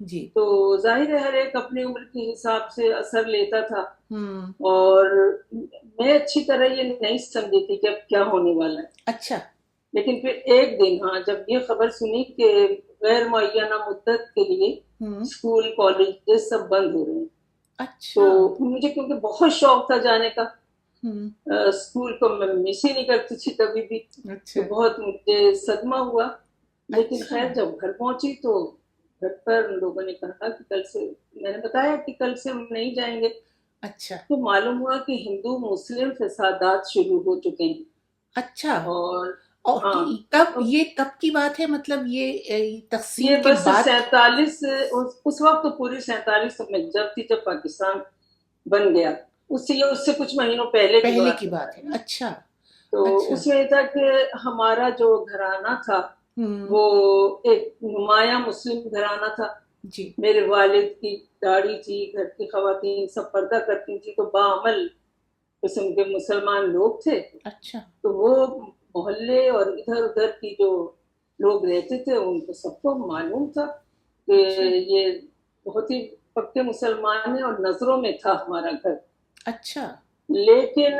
جی تو ظاہر ہے ہر ایک اپنی عمر کے حساب سے اثر لیتا تھا، ہوں اور میں اچھی طرح یہ نہیں سمجھی تھی کہ اب کیا ہونے والا ہے. اچھا لیکن پھر ایک دن جب یہ خبر سنی کہ غیر معینہ مدت کے لیے ہوں اسکول کالج سب بند ہو رہے ہیں، تو اچھا مجھے کیونکہ بہت شوق تھا جانے کا، ہوں اسکول کو میں مس ہی نہیں کرتی تھی کبھی بھی، تو اچھا بہت مجھے صدمہ ہوا. لیکن اچھا خیر جب گھر پہنچی تو گھر پر ان لوگوں نے کہا کہ کل سے، میں نے بتایا کہ کل سے ہم نہیں جائیں گے، اچھا تو معلوم ہوا کہ ہندو مسلم فسادات شروع ہو چکے ہیں. اچھا اور اور ہاں کب یہ کب کی بات ہے مطلب یہ یہ تقسیم کے بس بعد 47 اس وقت تو پوری 47 میں جب تھی جب پاکستان بن گیا، اس سے کچھ مہینوں پہلے کی پہلے بات کی بتا بات ہے رہی ہوں. اچھا تو اچھا اس میں یہ تھا کہ ہمارا جو گھرانہ تھا ہوں وہ ایک نمایاں مسلم گھرانہ تھا. جی میرے والد کی داڑھی تھی، گھر کی خواتین سب پردہ کرتی تھی، تو باعمل قسم کے مسلمان لوگ تھے. اچھا تو وہ محلے اور ادھر ادھر کی جو لوگ رہتے تھے ان کو سب کو معلوم تھا کہ اچھا یہ بہت ہی پکے مسلمان ہیں، اور نظروں میں تھا ہمارا گھر. اچھا لیکن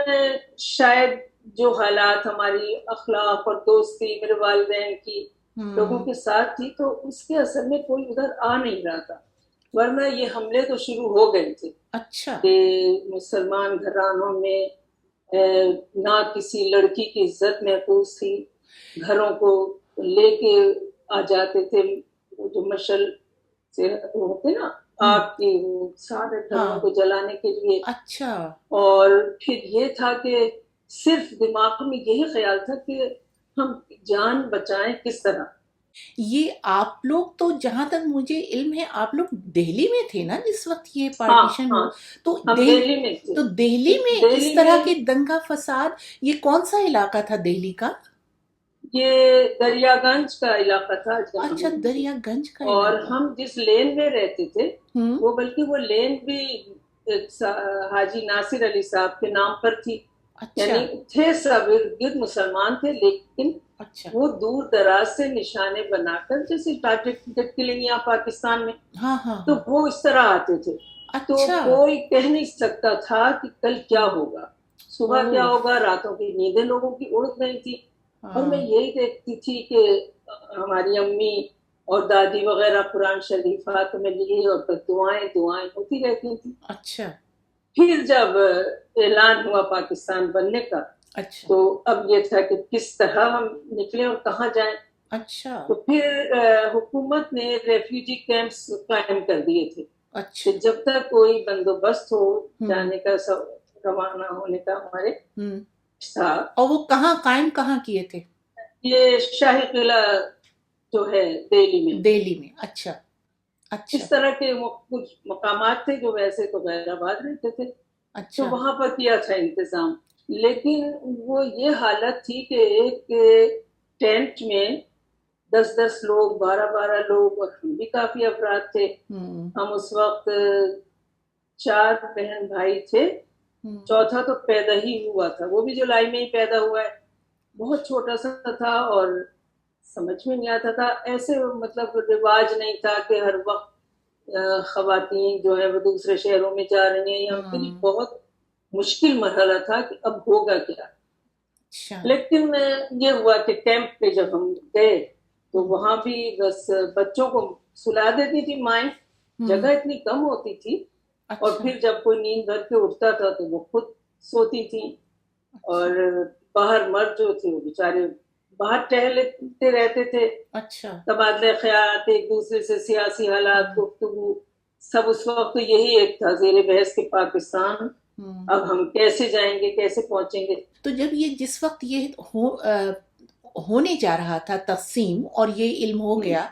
شاید جو حالات ہماری اخلاق اور دوستی میرے والدین کی لوگوں ہوں کے ساتھ تھی، تو اس کے اثر میں کوئی ادھر آ نہیں رہا تھا، ورنہ یہ حملے تو شروع ہو گئے تھے اچھا کہ مسلمان گھرانوں میں نہ کسی لڑکی کی عزت محفوظ تھی، گھروں کو لے کے آ جاتے تھے وہ جو مشل سے ہوتے نا ہوں آگ کی، وہ سارے ہاں گھروں کو جلانے کے لیے. اچھا اور پھر یہ تھا کہ صرف دماغ میں یہی خیال تھا کہ ہم جان بچائیں کس طرح. یہ آپ لوگ تو جہاں تک مجھے علم ہے آپ لوگ دہلی میں تھے نا جس وقت یہ ہاں پارٹیشن ہاں ہو تو ہم دہلی میں تھے. تو دہلی میں اس دہلی طرح میں کے دنگا فساد یہ کون سا علاقہ تھا دہلی کا یہ دریا گنج کا علاقہ تھا جہاں اچھا ہم تھے، دریا گنج کا اور علاقہ ہم جس لین میں رہتے تھے ہوں وہ بلکہ وہ لین بھی حاجی ناصر علی صاحب کے نام پر تھی. اچھا یعنی تھے سب ارد گرد مسلمان تھے، لیکن اچھا وہ دور دراز سے نشانے بنا کر جیسے ٹکٹ کلنگ یا پاکستان میں، ہاں ہاں تو ہاں وہ اس طرح آتے تھے. تو اچھا کوئی کہہ نہیں سکتا تھا کہ کل کیا ہوگا، صبح کیا او ہوگا. راتوں کی نیندیں لوگوں کی اڑ گئی تھی، اور میں ہاں یہی دیکھتی تھی کہ ہماری امی اور دادی وغیرہ قرآن شریف ہاتھ میں لیے اور پھر دعائیں دعائیں ہوتی رہتی تھی. اچھا پھر جب اعلان ہوا پاکستان بننے کا، اچھا تو اب یہ تھا کہ کس طرح ہم نکلیں اور کہاں جائیں. اچھا تو پھر حکومت نے ریفیوجی کیمپس قائم کر دیے تھے کہ اچھا جب تک کوئی بندوبست ہو ہوں جانے کا، سب روانہ ہونے کا ہمارے ہوں ساتھ. اور وہ کہاں قائم کہاں کیے تھے یہ شاہی قلعہ جو ہے دہلی میں، دہلی میں اچھا اچھا اس طرح کے کچھ مقامات تھے جو ویسے تو غیر آباد رہتے تھے، تو اچھا وہاں پر کیا تھا انتظام. لیکن وہ یہ حالت تھی کہ ایک ٹینٹ میں 10 لوگ، 12 لوگ، اور ہم بھی کافی افراد تھے. ہوں ہم اس وقت 4 بہن بھائی تھے، ہوں چوتھا تو پیدا ہی ہوا تھا، وہ بھی جولائی میں ہی پیدا ہوا ہے. بہت چھوٹا سا تھا اور سمجھ میں نہیں آتا تھا. ایسے مطلب رواج نہیں تھا کہ ہر وقت خواتین جو ہے وہ دوسرے شہروں میں جا رہی ہیں، یا ان کے لیے ہاں بہت مشکل مرحلہ تھا کہ اب ہوگا کیا. اچھا لیکن یہ ہوا کہ کیمپ پہ جب ہم گئے تو ہوں وہاں بھی بس بچوں کو سلا دیتی تھی مائیں، ہوں جگہ اتنی کم ہوتی تھی. اور اچھا پھر جب کوئی نیند بھر کے اٹھتا تھا تو وہ خود سوتی تھی، اچھا اور باہر مرد جو تھے وہ بیچارے باہر ٹہلتے رہتے تھے. اچھا تبادلہ خیالات، ایک دوسرے سے سیاسی حالات، ہوں گفتگو، سب اس وقت تو یہی ایک تھا زیر بحث کہ پاکستان ہوں اب ہم کیسے جائیں گے، کیسے پہنچیں گے. تو جب یہ جس وقت یہ ہونے جا رہا تھا تقسیم اور یہ علم ہو ہوں، گیا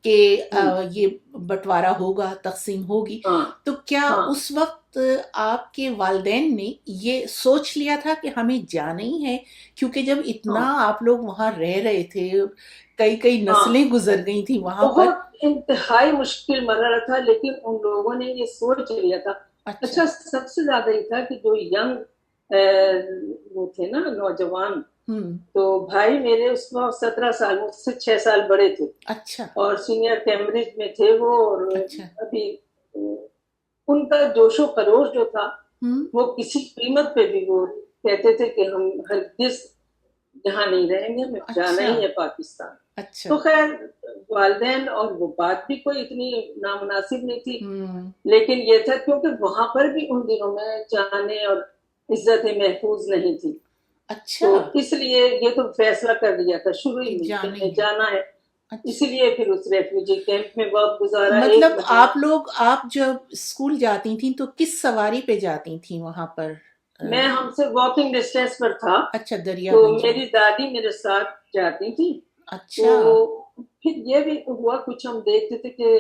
کہ ہوں، یہ بٹوارا ہوگا تقسیم ہوگی ہاں تو کیا ہاں اس وقت آپ کے والدین نے یہ سوچ لیا تھا کہ ہمیں جانا ہی ہے کیونکہ جب ہاں اتنا آپ لوگ وہاں رہ رہے تھے کئی ہاں نسلیں گزر گئی تھی وہاں پر بہت انتہائی مشکل مرحلہ تھا، لیکن ان لوگوں نے یہ سوچ لیا تھا. اچھا اچھا سب سے زیادہ یہ تھا کہ جو ینگ وہ تھے نا نوجوان تو بھائی میرے اس وقت 17 سال، مجھ سے 6 سال بڑے تھے، اچھا اور سینئر کیمبرج میں تھے وہ، اور اچھا ابھی ان کا جوش و خروش جو تھا ہوں وہ کسی قیمت پہ بھی وہ کہتے تھے کہ ہم ہرگز یہاں نہیں رہیں گے، ہمیں جانا اچھا ہی ہے پاکستان۔ اچھا تو خیر والدین اور وہ بات بھی کوئی اتنی نامناسب نہیں تھی، ہوں لیکن یہ تھا کیونکہ وہاں پر بھی ان دنوں میں جانے اور عزت محفوظ نہیں تھی، اچھا تو اس لیے یہ تو فیصلہ کر لیا تھا شروع کہ ہی میں کہ جانا ہمیں ہی ہے جانا ہے۔ اسی اچھا لیے پھر اس ریفیوجی کیمپ میں وقت گزارا مطلب 1 مہینہ۔ آپ جب اسکول جاتی تھیں تو کس سواری پہ جاتی تھیں وہاں پر میں ہم سے واکنگ ڈسٹینس پر تھا، اچھا دریا تو گنج میں میری دادی میرے ساتھ جاتی تھی، تو اچھا پھر یہ بھی ہوا کچھ ہم دیکھتے تھے کہ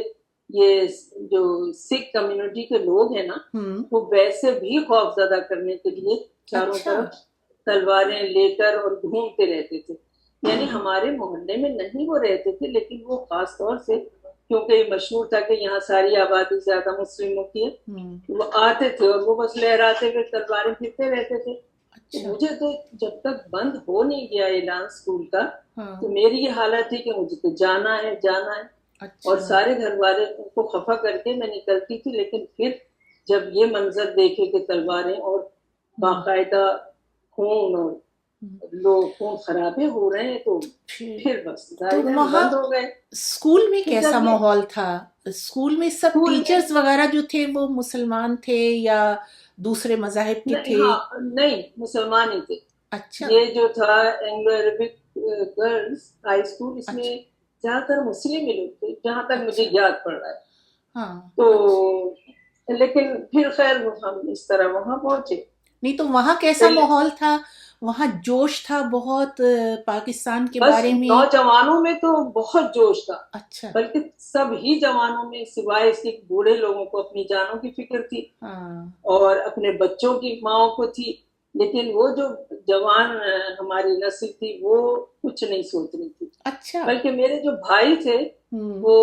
یہ جو سکھ کمیونٹی کے لوگ ہیں نا، ہوں وہ ویسے بھی خوف زدہ کرنے کے لیے چاروں اچھا طرف تلواریں لے کر اور گھومتے رہتے تھے، یعنی ہمارے محلے میں نہیں وہ رہتے تھے، لیکن وہ خاص طور سے کیونکہ یہ مشہور تھا کہ یہاں ساری آبادی زیادہ مسلموں کی ہے، ہوں وہ آتے تھے اور وہ بس لہراتے ہوئے تلواریں پھرتے رہتے تھے۔ تو اچھا مجھے تو جب تک بند ہو نہیں گیا اعلان اسکول کا، ہاں تو میری یہ حالت تھی کہ مجھے تو جانا ہے جانا ہے، اور اچھا سارے گھر والے کو خفا کر کے میں نکلتی تھی، لیکن پھر جب یہ منظر دیکھے کہ تلواریں اور ہوں باقاعدہ خون اور ہوں۔ لوگ خون خرابے ہو رہے ہیں، تو پھر بس تو ظاہر ہے ہم وہاں بند ہو گئے۔ اسکول میں پھر کیسا جب یہ ماحول تھا؟ اسکول میں سب اسکول میں ٹیچرز وغیرہ جو تھے وہ مسلمان تھے یا دوسرے مذاہب کے نہیں، تھے؟ ہاں نہیں، مسلمان ہی تھے۔ اچھا یہ جو تھا Anglo Arabic girls high school, اس میں اچھا زیادہ تر مسلم ہی لوگ تھے جہاں تک مجھے اچھا یاد پڑ رہا ہے، ہاں تو اچھا لیکن پھر خیر ہم اس طرح وہاں پہنچے۔ نہیں تو وہاں کیسا ماحول تھا؟ وہاں جوش تھا بہت پاکستان کے بس بارے میں؟ نوجوانوں میں تو بہت جوش تھا، اچھا بلکہ سب ہی جوانوں میں سوائے اس کے بوڑھے لوگوں کو اپنی جانوں کی فکر تھی ہاں اور اپنے بچوں کی ماؤں کو تھی، لیکن وہ جو جوان ہماری نسل تھی وہ کچھ نہیں سوچ رہی تھی، اچھا بلکہ میرے جو بھائی تھے ہوں وہ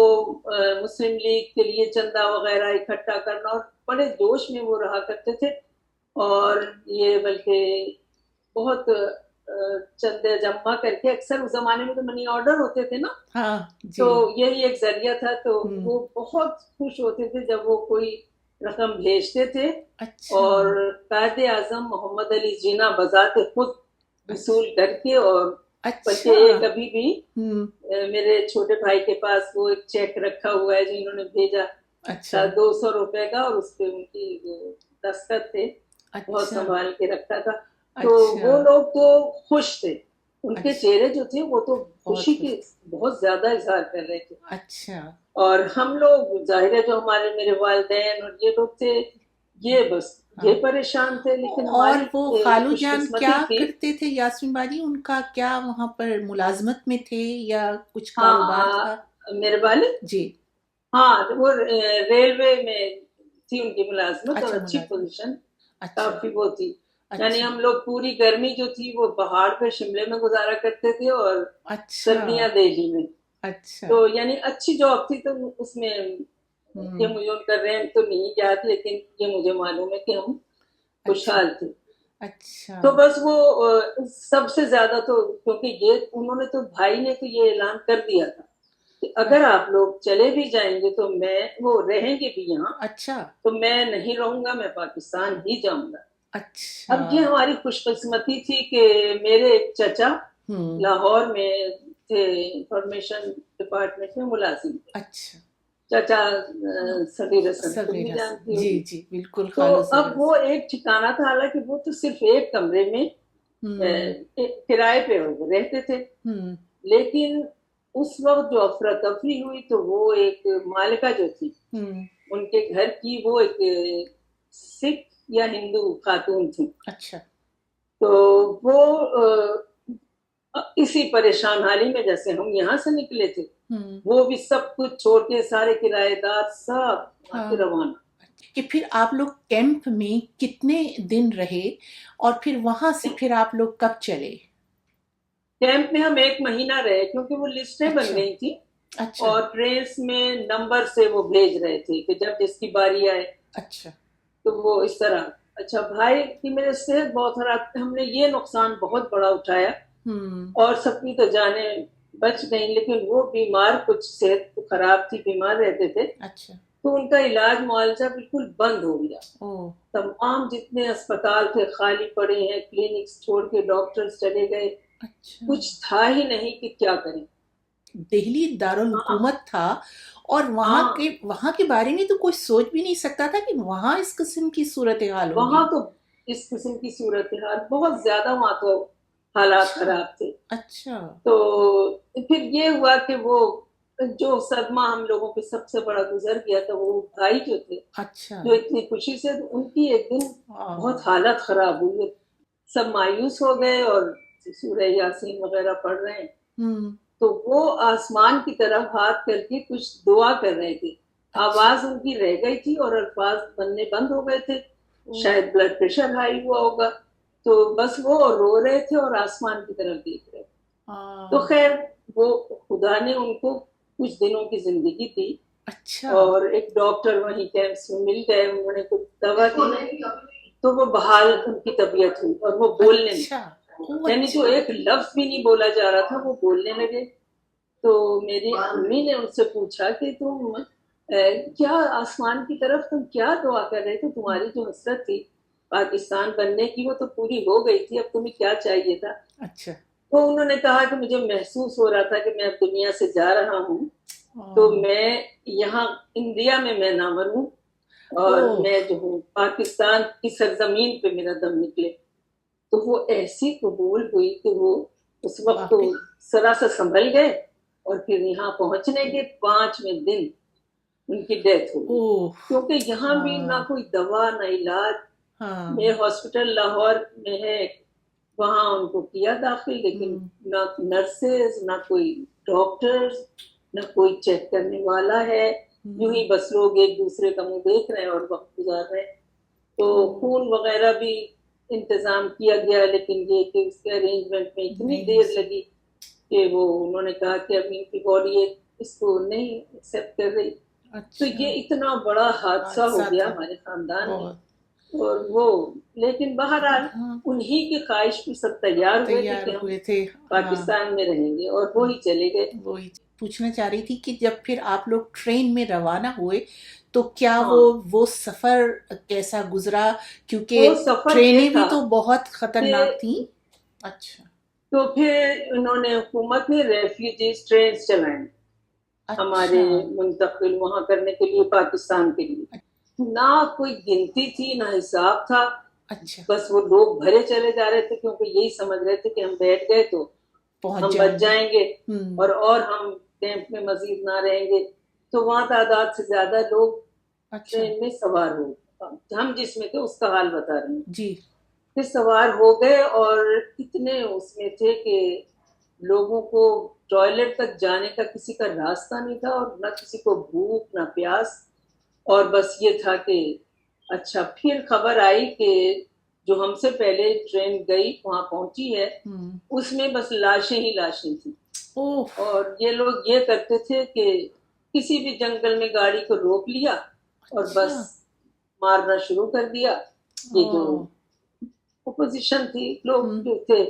مسلم لیگ کے لیے چندہ وغیرہ اکٹھا کرنا، اور بڑے جوش میں وہ رہا کرتے تھے، اور یہ بلکہ بہت چندے جمع کر کے، اکثر اس زمانے میں تو منی آرڈر ہوتے تھے نا، ہاں تو جی یہی ایک ذریعہ تھا، تو ہوں وہ بہت خوش ہوتے تھے جب وہ کوئی رقم بھیجتے تھے، اچھا اور قائد اعظم محمد علی جناح بذات خود اچھا وصول کر کے، اور بلکہ اچھا ایک ابھی بھی ہوں میرے چھوٹے بھائی کے پاس وہ ایک چیک رکھا ہوا ہے جو انہوں نے بھیجا اچھا تھا 200 روپے کا، اور اس پہ ان کی دستخط تھے، بہت اچھا سنبھال کے رکھا تھا، تو اچھا وہ لوگ تو خوش تھے، ان کے اچھا چہرے جو تھے وہ تو بہت خوشی خوش کے بہت زیادہ اظہار کر رہے تھے، اچھا اور ہم لوگ ظاہر ہے جو ہمارے میرے والدین اور یہ لوگ تھے یہ بس ہاں یہ پریشان تھے، لیکن اور ہماری وہ خالو خوش جان کیا قسمتی تھی۔ کرتے تھے یاسمین باجی؟ ان کا کیا وہاں پر ملازمت میں تھے یا کچھ کاروبار ہاں تھا؟ میرے والد، جی ہاں وہ ریلوے میں تھی ان کی ملازمت، اور اچھا اچھی ملازمت پوزیشن اچھا کافی وہ تھی، یعنی اچھا ہم لوگ پوری گرمی جو تھی وہ پہاڑ پہ شملے میں گزارا کرتے تھے، اور اچھا سردیاں دہلی میں، اچھا تو یعنی اچھی جاب تھی، تو اس میں یہ ہوں مجھے ان کا رینک تو نہیں یاد، لیکن یہ مجھے معلوم ہے کہ ہم اچھا خوشحال تھے، اچھا تو بس وہ سب سے زیادہ تو کیونکہ یہ انہوں نے تو بھائی نے تو یہ اعلان کر دیا تھا کہ اگر آپ لوگ چلے بھی جائیں گے تو میں وہ رہیں گے بھی یہاں اچھا تو میں نہیں رہوں گا، میں پاکستان ہی جاؤں گا۔ اچھا اب یہ ہماری خوش قسمتی تھی کہ میرے ایک چچا ہوں لاہور میں تھے، انفارمیشن ڈپارٹمنٹ میں ملازم تھے، اچھا چچا صغیر حسن، تم صغیر بھی حسن جانتی جی ہوگی، جی بالکل تو خالو صغیر اب وہ حسن ایک ٹھکانا تھا، حالانکہ وہ تو صرف ایک کمرے میں ہوں کرائے پہ رہتے تھے، ہوں لیکن اس وقت جو افراتفری ہوئی تو وہ ایک مالکہ جو تھی ہوں ان کے گھر کی، وہ ایک سکھ یا ہندو خاتون تھی، اچھا تو وہ اسی پریشان حالی میں جیسے ہم یہاں سے نکلے تھے ہوں وہ بھی سب کچھ چھوڑ کے سارے کرایہ دار سب وہاں ہاں سے روانہ۔ کہ پھر آپ لوگ کیمپ میں کتنے دن رہے اور پھر وہاں سے پھر آپ لوگ کب چلے؟ کیمپ میں ہم 1 مہینہ رہے کیونکہ وہ لسٹیں بن اچھا گئی تھی، اچھا اور ٹرینس میں نمبر سے وہ بھیج رہے تھے کہ جب جس کی باری آئے اچھا تو وہ اس طرح۔ اچھا بھائی کی میرے صحت بہت خراب، ہم نے یہ نقصان بہت بڑا اٹھایا اور سب کی تو جانیں بچ گئیں، لیکن وہ بیمار کچھ صحت خراب تھی، بیمار رہتے تھے، اچھا تو ان کا علاج معالجہ بالکل بند ہو گیا. او تمام جتنے اسپتال تھے خالی پڑے ہیں، کلینکس چھوڑ کے ڈاکٹرز چلے گئے، اچھا کچھ تھا ہی نہیں کہ کیا کریں. دہلی ہاں دارالحکومت تھا اور ہاں، وہاں کے بارے میں تو کوئی سوچ بھی نہیں سکتا تھا کہ وہاں اس قسم کی صورتحال وہاں ہوگی. تو اس قسم کی صورتحال بہت زیادہ، وہاں تو حالات اچھا خراب تھے. اچھا تو پھر یہ ہوا کہ وہ جو صدمہ ہم لوگوں پہ سب سے بڑا گزر گیا تھا، وہ بھائی جو تھے، اچھا جو اتنی خوشی سے، ان کی ایک دن آہ، بہت حالت خراب ہوئی، سب مایوس ہو گئے اور سورہ یاسین وغیرہ پڑھ رہے ہیں. ہم، تو وہ آسمان کی طرف ہاتھ کر کے کچھ دعا کر رہے تھے. اچھا آواز ان کی رہ گئی تھی اور الفاظ بننے بند ہو گئے تھے، اوہ، شاید بلڈ پریشر ہائی ہوا ہوگا. تو بس وہ رو رہے تھے اور آسمان کی طرف دیکھ رہے تھے. تو آہ، خیر وہ خدا نے ان کو کچھ دنوں کی زندگی دی، اچھا اور ایک ڈاکٹر وہیں کیمپس میں مل گئے، انہوں نے کچھ دوا دی تو وہ بحال ان کی طبیعت ہوئی اور وہ بولنے لگے. اچھا او یعنی جو اچھا ایک لفظ بھی نہیں بولا جا رہا تھا وہ بولنے لگے. تو میری امی نے ان سے پوچھا کہ تم کیا آسمان کی طرف تم کیا دعا کر رہے تھے؟ تمہاری جو حسرت تھی پاکستان بننے کی وہ تو پوری ہو گئی تھی، اب تمہیں کیا چاہیے تھا؟ اچھا تو انہوں نے کہا کہ مجھے محسوس ہو رہا تھا کہ میں اب دنیا سے جا رہا ہوں، تو آہ، میں یہاں انڈیا میں نہ مروں، اور اوہ میں جو ہوں پاکستان کی سرزمین پہ میرا دم نکلے. تو وہ ایسی قبول ہوئی کہ وہ اس وقت تو واقعی ذرا سا سنبھل گئے، اور پھر یہاں پہنچنے کے 5ویں دن ان کی ڈیتھ ہو گئی. اوہ کیونکہ یہاں بھی نہ کوئی دوا نہ علاج. ہاں میں ہاسپٹل لاہور میں ہے، وہاں ان کو کیا داخل، لیکن ہم، نہ نرسز، نہ کوئی ڈاکٹرز، نہ کوئی چیک کرنے والا ہے. یوں ہی بس لوگ ایک دوسرے کا منہ دیکھ رہے ہیں اور وقت گزار رہے ہیں. تو اوہ خون وغیرہ بھی انتظام کیا گیا، لیکن یہ کہ اس کے ارینجمنٹ میں اتنی نہیں ہو دیر لگی کہ وہ انہوں نے کہا کہ ابھی کی باڈی اس کو نہیں ایکسیپٹ کر رہی. تو اچھا یہ اتنا بڑا حادثہ ہو حادثہ گیا تھا ہمارے خاندان میں. بہت اور وہ لیکن بہرحال ہاں انہی کی خواہش پہ سب تیار ہوئے تھے تیار کہ ہم ہوئے تھے ہاں پاکستان میں رہیں گے، اور وہی چلے گئے. وہی پوچھنا چاہ رہی تھی کہ جب پھر آپ لوگ ٹرین میں روانہ ہوئے تو کیا ہاں وہ سفر کیسا گزرا؟ وہ کیونکہ سفر ٹرینیں یہ بھی تھا تو بہت کہ خطرناک تھیں. اچھا تو پھر انہوں نے حکومت نے ریفیوجیز ٹرینز چلائیں ہمارے اچھا منتقل وہاں کرنے کے لیے پاکستان کے لیے. نہ کوئی گنتی تھی نہ حساب تھا، اچھا بس وہ لوگ بھرے چلے جا رہے تھے، کیونکہ یہی سمجھ رہے تھے کہ ہم بیٹھ گئے تو پہنچ ہم جائیں بچ گے. جائیں گے ہوں اور ہم کیمپ میں مزید نہ رہیں گے. تو وہاں تعداد سے زیادہ لوگ اچھا ٹرین میں سوار ہو، ہم جس میں تھے اس کا حال بتا رہے ہیں. جی پھر سوار ہو گئے اور اتنے اس میں تھے کہ لوگوں کو ٹوائلٹ تک جانے کا کسی کا راستہ نہیں تھا، اور نہ کسی کو بھوک نہ پیاس. اور بس یہ تھا کہ اچھا پھر خبر آئی کہ جو ہم سے پہلے ٹرین گئی وہاں پہنچی ہے، ہوں اس میں بس لاشیں ہی لاشیں تھیں. اوہ اور یہ لوگ یہ کرتے تھے کہ کسی بھی جنگل میں گاڑی کو روک لیا اور بس اچھا مارنا شروع کر دیا. یہ جو اوہ اپوزیشن تھی، لوگ ہوں جو تھے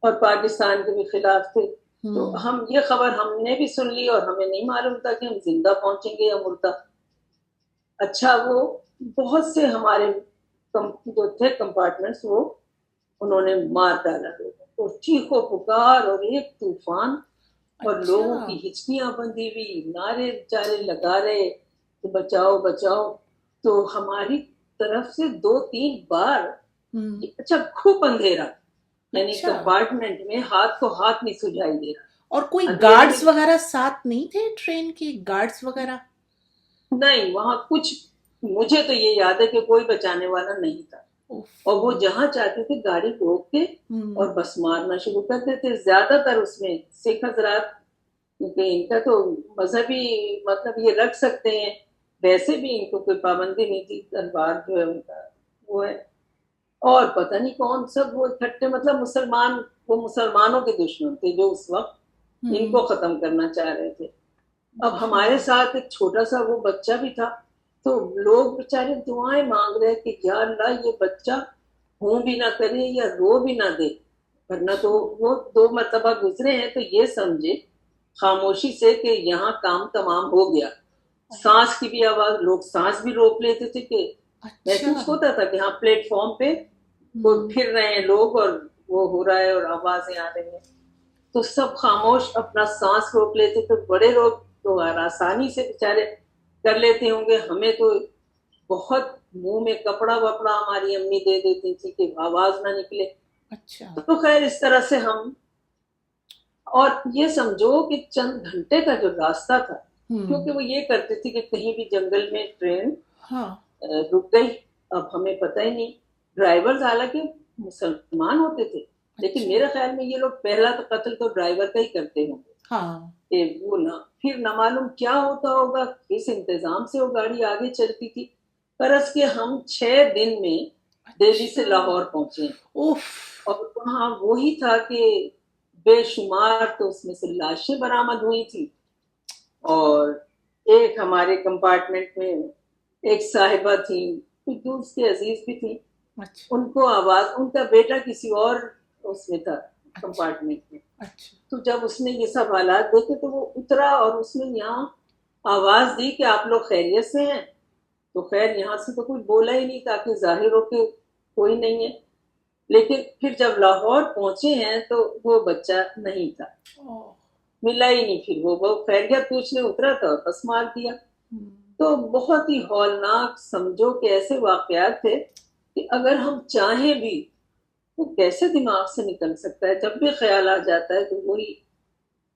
اور پاکستان کے بھی خلاف تھے. تو ہوں یہ خبر ہم نے بھی سن لی اور ہمیں نہیں معلوم تھا کہ ہم زندہ پہنچیں گے یا مردہ. اچھا وہ بہت سے ہمارے جو تھے کمپارٹمنٹس، وہ انہوں نے مار ڈالا لوگوں کو، چیخو پکار اور ایک طوفان، اور لوگوں اچھا کی ہچکیاں بندھی ہوئی، نعرے چارے لگا رہے کہ بچاؤ بچاؤ. تو ہماری طرف سے 2-3 بار، ہوں اچھا خوب اندھیرا، یعنی اچھا کمپارٹمنٹ میں ہاتھ کو ہاتھ نہیں سجائی دے رہا، اور کوئی اندھیرے میں. گارڈز وغیرہ ساتھ نہیں تھے؟ ٹرین کے گارڈز وغیرہ؟ نہیں وہاں کچھ، مجھے تو یہ یاد ہے کہ کوئی بچانے والا نہیں تھا. اور اوفو وہ جہاں چاہتے تھے گاڑی روک کے ہوں اور بس مارنا شروع کر دیتے. زیادہ تر اس میں سکھ حضرات، کیونکہ ان کا تو مذہبی مطلب یہ رکھ سکتے ہیں، ویسے بھی ان کو کوئی پابندی نہیں تھی. تلوار جو ہے ان کا وہ ہے، اور پتہ نہیں کون سب وہ اکٹھے، مطلب وہ مسلمانوں کے دشمن تھے جو اس وقت ان ہوں کو ختم کرنا چاہ رہے تھے. اب اچھا ہمارے ساتھ ایک چھوٹا سا وہ بچہ بھی تھا، تو لوگ بیچارے دعائیں مانگ رہے کہ یا اللہ یہ بچہ ہوں بھی نہ کرے یا رو بھی نہ دے. ورنہ تو وہ 2 مرتبہ گزرے ہیں تو یہ سمجھے خاموشی سے کہ یہاں کام تمام ہو گیا. سانس کی بھی آواز, لوگ سانس بھی روک لیتے تھے کہ اچھا. محسوس ہوتا تھا کہ ہاں پلیٹ فارم پہ وہ پھر رہے ہیں لوگ اور وہ ہو رہا ہے اور آوازیں آ رہی ہیں, تو سب خاموش اپنا سانس روک لیتے تھے. بڑے لوگ تو آسانی سے بےچارے کر لیتے ہوں گے, ہمیں تو بہت منہ میں کپڑا وپڑا ہماری امی دے دیتی تھی کہ آواز نہ نکلے. اچھا. تو خیر اس طرح سے ہم, اور یہ سمجھو کہ چند گھنٹے کا جو راستہ تھا, کیونکہ وہ یہ کرتے تھے کہ کہیں بھی جنگل میں ٹرین رک گئی, اب ہمیں پتہ ہی نہیں. ڈرائیور حالانکہ مسلمان ہوتے تھے, لیکن میرے خیال میں یہ لوگ پہلا تو قتل تو ڈرائیور کا ہی کرتے ہوں گے کہ وہ نہ پھر نہ معلوم کیا ہوتا ہوگا, کس انتظام سے وہ گاڑی آگے چلتی تھی. فرض کہ ہم 6 دن میں دہلی سے لاہور پہنچے, اور وہاں وہی تھا کہ بے شمار تو اس میں سے لاشیں برآمد ہوئی تھی, اور ایک ہمارے کمپارٹمنٹ میں ایک صاحبہ تھی, کچھ دوست کے عزیز بھی تھی, ان کو آواز, ان کا بیٹا کسی اور اس میں تھا کمپارٹمنٹ میں. تو جب اس نے یہ سب حالات دیکھے تو وہ اترا اور اس نے یہاں آواز دی کہ آپ لوگ خیریت سے ہیں. تو خیر یہاں سے تو کوئی بولا ہی نہیں تاکہ ظاہر ہو کہ کوئی نہیں ہے. لیکن پھر جب لاہور پہنچے ہیں تو وہ بچہ نہیں تھا, ملا ہی نہیں. پھر وہ خیریت پوچھنے اترا تھا اور بس مار دیا. تو بہت ہی ہولناک سمجھو کہ ایسے واقعات تھے کہ اگر ہم چاہیں بھی وہ کیسے دماغ سے نکل سکتا ہے. جب بھی خیال آ جاتا ہے تو وہی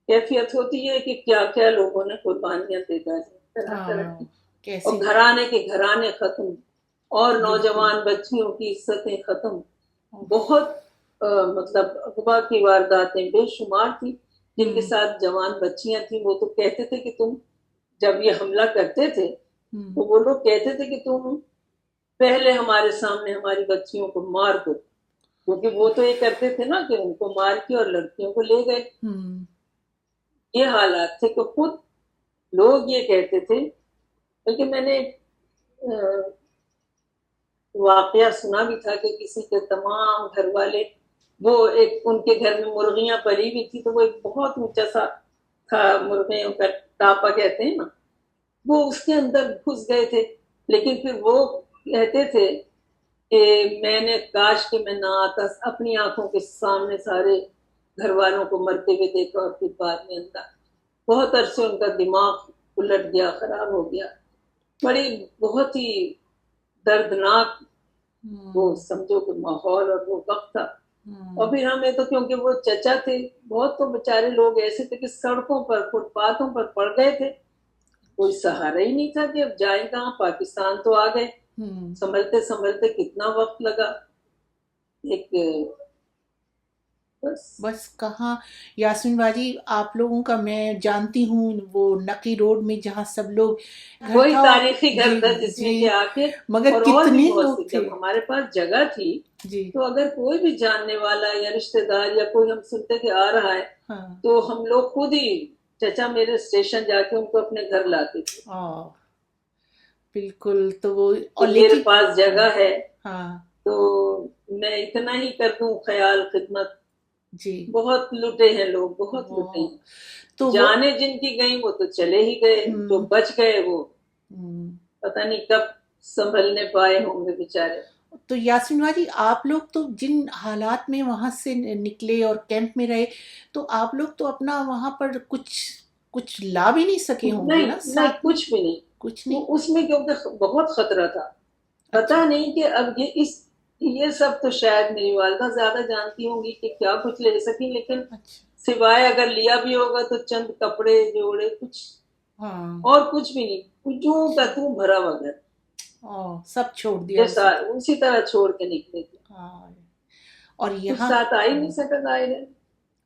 کیفیت ہوتی ہے کہ کیا کیا لوگوں نے قربانیاں دے ڈالی طرح طرح کی, اور گھرانے کے گھرانے ختم, اور نوجوان بچیوں کی عزتیں ختم. بہت مطلب اغوا کی وارداتیں بے شمار تھی. جن کے ساتھ جوان بچیاں تھیں وہ تو کہتے تھے کہ تم جب یہ حملہ کرتے تھے تو وہ لوگ کہتے تھے کہ تم پہلے ہمارے سامنے ہماری بچیوں کو مار دو, کیونکہ وہ تو یہ کرتے تھے نا کہ ان کو مار کے اور لڑکیوں کو لے گئے. یہ حالات تھے کہ خود لوگ یہ کہتے تھے. بلکہ میں نے واقعہ سنا بھی تھا کہ کسی کے تمام گھر والے, وہ ایک ان کے گھر میں مرغیاں پلی ہوئی تھی, تو وہ ایک بہت اونچا سا تھا مرغیوں کا ٹاپا کہتے ہیں نا, وہ اس کے اندر گھس گئے تھے. لیکن پھر وہ کہتے تھے کہ میں نے کاش کہ میں نہ آتا, اپنی آنکھوں کے سامنے سارے گھر والوں کو مرتے ہوئے دیکھا, اور پھر بعد میں اندر بہت عرصے ان کا دماغ الٹ گیا, خراب ہو گیا. بڑی بہت ہی دردناک وہ سمجھو کہ ماحول اور وہ وقت تھا. اور پھر ہمیں تو کیونکہ وہ چچا تھے, بہت تو بیچارے لوگ ایسے تھے کہ سڑکوں پر فٹ پاتھوں پر پڑ گئے تھے, کوئی سہارا ہی نہیں تھا کہ اب جائیں کہاں. پاکستان تو آ گئے, سنبھلتے سنبھلتے کتنا وقت لگا. ایک بس کہاں یاسمین باجی, آپ لوگوں کا میں جانتی ہوں وہ نقی روڈ میں جہاں سب لوگ وہی تاریخی گھر تھا جس میں کہ آ کے, مگر کتنے لوگ تھے. جب ہمارے پاس جگہ تھی تو اگر کوئی بھی جاننے والا یا رشتہ دار یا کوئی ہم سنتے کہ آ رہا ہے تو ہم لوگ خود ہی, چچا میرے اسٹیشن جا کے ان کو اپنے گھر لاتے تھے. بالکل. تو وہ میرے پاس جگہ ہے تو میں اتنا ہی کر دوں خیال خدمت. بہت لٹے ہیں لوگ, بہت لٹے ہیں. تو جانے جن کی گئیں وہ تو چلے ہی گئے, جو بچ گئے وہ پتہ نہیں کب سنبھلنے پائے ہوں گے بیچارے. تو یاسمین باجی, آپ لوگ تو جن حالات میں وہاں سے نکلے اور کیمپ میں رہے, تو آپ لوگ تو اپنا وہاں پر کچھ لا بھی نہیں سکے ہوں گے نا؟ نہیں, کچھ بھی نہیں. کچھ نہیں اس میں کیونکہ بہت خطرہ تھا. پتہ نہیں کہ اب یہ سب تو شاید میری والدہ زیادہ جانتی ہوں گی کہ کیا کچھ لے سکیں, لیکن سوائے اگر لیا بھی ہوگا تو چند کپڑے جوڑے, کچھ اور کچھ بھی نہیں. جو کا توں بھرا وغیرہ سب چھوڑ دیا, اسی طرح چھوڑ کے نکلے تھے. اور یہاں ساتھ آ ہی نہیں سکا ظاہر ہے.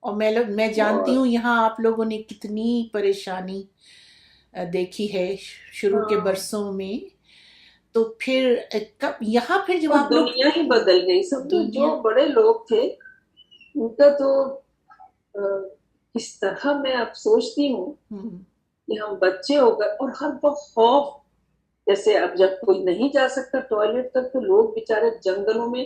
اور میں جانتی ہوں یہاں آپ لوگوں نے کتنی پریشانی دیکھی ہے شروع کے برسوں میں. تو پھر یہاں پھر جب آپ لوگ, دنیا ہی بدل گئی. سمجھو جو بڑے لوگ تھے ان کا تو اس طرح میں اب سوچتی ہوں کہ ہم بچے ہو گئے, اور ہر وقت خوف. جیسے اب جب کوئی نہیں جا سکتا ٹوائلٹ تک تو لوگ بیچارے جنگلوں میں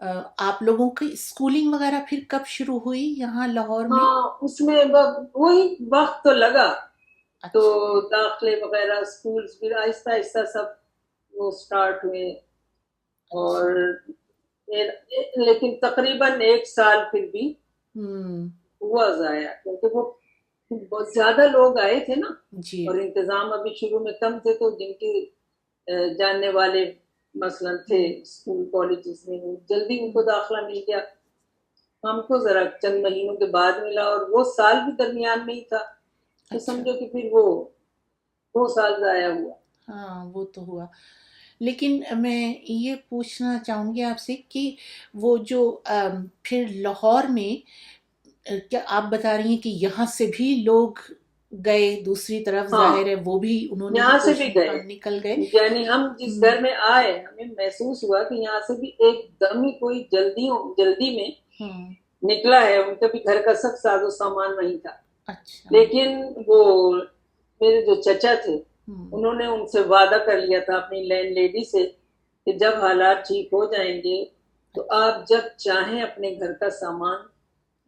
آپ لوگوں کی اسکولنگ وغیرہ پھر کب شروع ہوئی یہاں لاہور میں؟ ہاں اس میں وہی وقت تو لگا، تو اچھا داخلے وغیرہ اسکولس بھی آہستہ آہستہ سب وہ اسٹارٹ ہوئے، اور اچھا لیکن تقریباً 1 سال پھر بھی ہوں ہوا ضائع، کیونکہ وہ بہت زیادہ لوگ آئے تھے نا، جی اور انتظام ابھی شروع میں کم تھے، تو جن کے جاننے والے مثلاً تھے ہوں اسکول کالجز میں، جلدی ان کو ہوں داخلہ مل گیا، ہم کو ذرا چند مہینوں کے بعد ملا، اور وہ سال بھی درمیان میں ہی تھا، تو اچھا سمجھو کہ پھر وہ 2 سال ضائع ہوا۔ ہاں وہ تو ہوا، لیکن میں یہ پوچھنا چاہوں گی آپ سے کہ وہ جو پھر لاہور میں کیا آپ بتا رہی ہیں کہ یہاں سے بھی لوگ گئے دوسری طرف، ہاں ظاہر ہے وہ بھی انہوں نے بھی یہاں سے بھی کوشش، گئے، ہاں نکل گئے. یعنی ہم جس ہوں گھر میں آئے ہمیں محسوس ہوا کہ یہاں سے بھی ایک دم ہی کوئی جلدی میں ہوں نکلا ہے، ان کا بھی گھر کا سب ساز و سامان وہیں تھا، اچھا لیکن وہ میرے جو چچا تھے ہوں انہوں نے ان سے وعدہ کر لیا تھا اپنی لینڈ لیڈی سے کہ جب حالات ٹھیک ہو جائیں گے تو اچھا آپ جب چاہیں اپنے گھر کا سامان،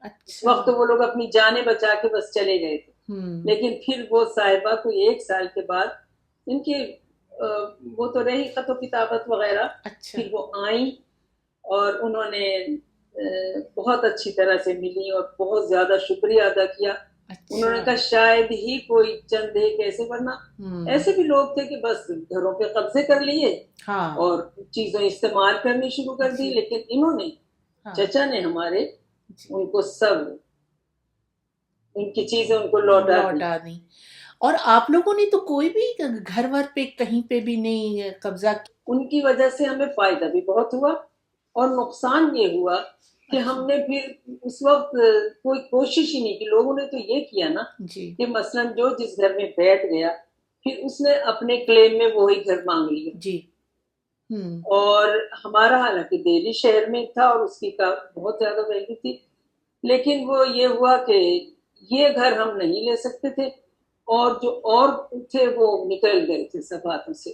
اس اچھا وقت وہ لوگ اپنی جانیں بچا کے بس چلے گئے تھے، ہوں لیکن پھر وہ صاحبہ کو 1 سال کے بعد ان کی وہ تو رہی خط و کتابت وغیرہ، اچھا پھر وہ آئیں اور انہوں نے بہت اچھی طرح سے ملی اور بہت زیادہ شکریہ ادا کیا، انہوں اچھا نے کہا شاید ہی کوئی چند ایک ایسے، ورنہ ہوں ایسے بھی لوگ تھے کہ بس گھروں پہ قبضے کر لیے ہاں اور چیزیں استعمال کرنی شروع کر دی، جی لیکن انہوں نے ہاں چچا نے ہمارے جی ان کو سب ان کی چیزیں ان کو لوٹا دی۔ لوٹا دی. اور آپ لوگوں نے تو کوئی بھی گھر ور پہ کہیں پہ بھی نہیں قبضہ ان کی وجہ سے ہمیں فائدہ بھی بہت ہوا، اور نقصان یہ ہوا کہ اچھا ہم نے پھر اس وقت کوئی کوشش ہی نہیں کی، لوگوں نے تو یہ کیا نا جی کہ مثلاً جو جس گھر میں بیٹھ گیا پھر اس نے اپنے کلیم میں وہی گھر مانگ لیا، جی ہوں اور ہمارا حالانکہ دہلی شہر میں تھا اور اس کی بہت زیادہ ویلیو تھی، لیکن وہ یہ ہوا کہ یہ گھر ہم نہیں لے سکتے تھے، اور جو اور تھے وہ نکل گئے تھے سب ہاتھوں سے،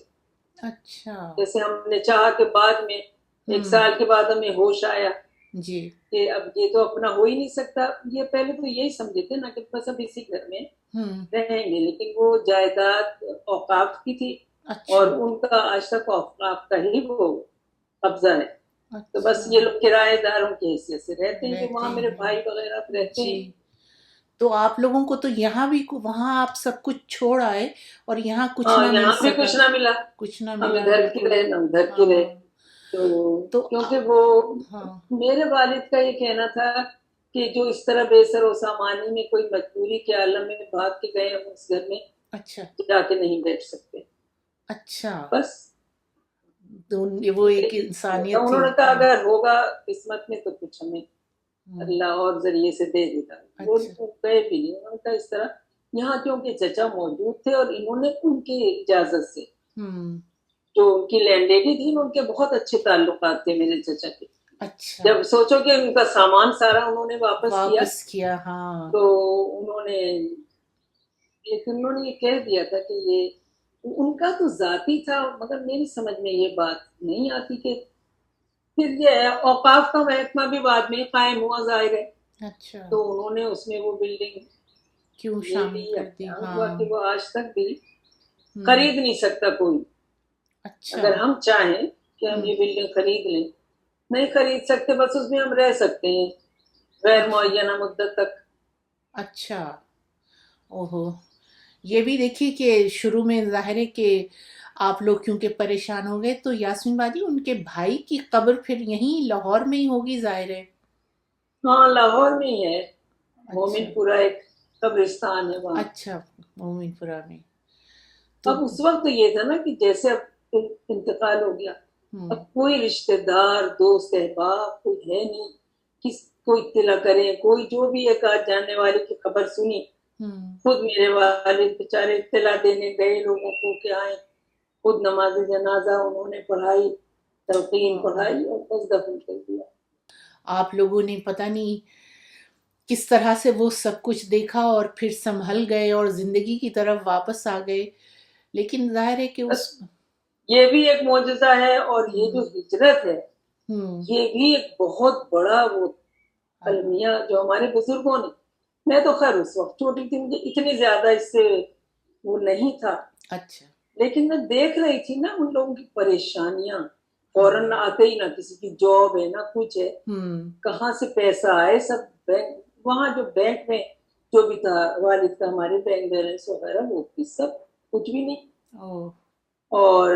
اچھا جیسے ہم نے چاہا کہ بعد میں 1 سال کے بعد ہمیں ہوش آیا جی کہ اب یہ تو اپنا ہو ہی نہیں سکتا، یہ پہلے تو یہی سمجھے تھے نا کہ بس اب اسی گھر میں ہوں رہیں گے، لیکن وہ جائیداد اوقاف کی تھی اور اچھا ان کا آج تک اوقاف کا ہی وہ قبضہ ہے، تو بس اچھا یہ لوگ کرایہ داروں کی حیثیت سے رہتے ہیں، کہ رہتے وہاں میرے ہیں بھائی وغیرہ رہتے جی. ہیں۔ تو آپ لوگوں کو تو یہاں بھی وہاں آپ سب کچھ چھوڑ آئے اور یہاں کچھ ہاں نہ مل یہاں بھی سکا، کچھ نہ ملا، کچھ نہ ہم ملا ادھر کی بالکل. رہے نہ ادھر کی رہے، ہاں تو تو کیونکہ وہ ہاں میرے والد کا یہ کہنا تھا کہ جو اس طرح بے سر و سامانی میں کوئی مجبوری کے عالم میں بھاگ کے گئے ہم اس گھر میں اچھا جا کے نہیں بیٹھ سکتے، اچھا بس تو وہ ایک انسانیت انہوں تھی. نے کہا ہاں اگر ہوگا قسمت میں تو کچھ ہمیں ہوں اللہ اور ذریعے سے دے دیتا، وہ اچھا گئے بھی نہیں، انہوں نے کہا اس طرح یہاں کیونکہ چچا موجود تھے اور انہوں نے ان کی اجازت سے، ہوں جو ان کی لینڈ لیڈی تھی ان کے بہت اچھے تعلقات تھے میرے چچا کے، اچھا جب سوچو کہ ان کا سامان سارا انہوں نے واپس کیا واپس کیا ہاں تو انہوں نے یہ کہہ دیا تھا کہ یہ ان کا تو ذاتی تھا، مگر میری سمجھ میں یہ بات نہیں آتی کہ پھر یہ اوقاف کا محکمہ بھی بعد میں قائم ہوا ظاہر ہے، اچھا تو انہوں نے اس میں وہ بلڈنگ کیوں لے شامل لی، اب کر دی کیا ہوا ہاں کہ وہ آج تک بھی ہوں خرید نہیں سکتا کوئی، اچھا اگر ہم چاہیں کہ ہم ہوں یہ بلڈنگ خرید لیں نہیں خرید سکتے، بس اس میں ہم رہ سکتے ہیں غیر اچھا معینہ مدت تک۔ اچھا اوہو یہ بھی دیکھیے کہ شروع میں ظاہر ہے کہ آپ لوگ کیونکہ پریشان ہو گئے تو یاسمین باجی ان کے بھائی کی قبر پھر یہیں لاہور میں ہی ہوگی ظاہر ہے. ہاں لاہور میں ہی ہے، اچھا مومن پورہ ایک قبرستان ہے وہاں۔ اچھا مومن پورہ میں تو اب اس وقت تو یہ تھا نا کہ جیسے اب انتقال ہو گیا، ہوں اب کوئی رشتہ دار دوست احباب کوئی ہے نہیں، کوئی اطلاع کرے، کوئی جو بھی ایک آدھ جاننے والے کی خبر سنی، ہوں خود میرے والد بیچارے اطلاع دینے گئے لوگوں کو کہ آئیں، خود نماز جنازہ انہوں نے پڑھائی، تلقین ہاں پڑھائی اور بس دفن کر دیا۔ آپ لوگوں نے پتہ نہیں کس طرح سے وہ سب کچھ دیکھا اور پھر سنبھل گئے اور زندگی کی طرف واپس آ گئے، لیکن ظاہر ہے کہ بس اس یہ بھی ایک معجزہ ہے، اور یہ جو ہوں ہجرت ہے یہ بھی ایک بہت بڑا وہ المیہ جو ہمارے بزرگوں نے، میں تو خیر اس وقت چھوٹی تھی، مجھے اتنی زیادہ اس سے وہ نہیں تھا، اچھا لیکن میں دیکھ رہی تھی نا ان لوگوں کی پریشانیاں، فوراً آتے ہی نہ کسی کی جاب ہے نہ کچھ ہے، کہاں سے پیسہ آئے، سب بینک، وہاں جو بینک میں جو بھی تھا والد کا ہمارے بینک بیلنس وغیرہ وہ بھی سب کچھ بھی نہیں، اور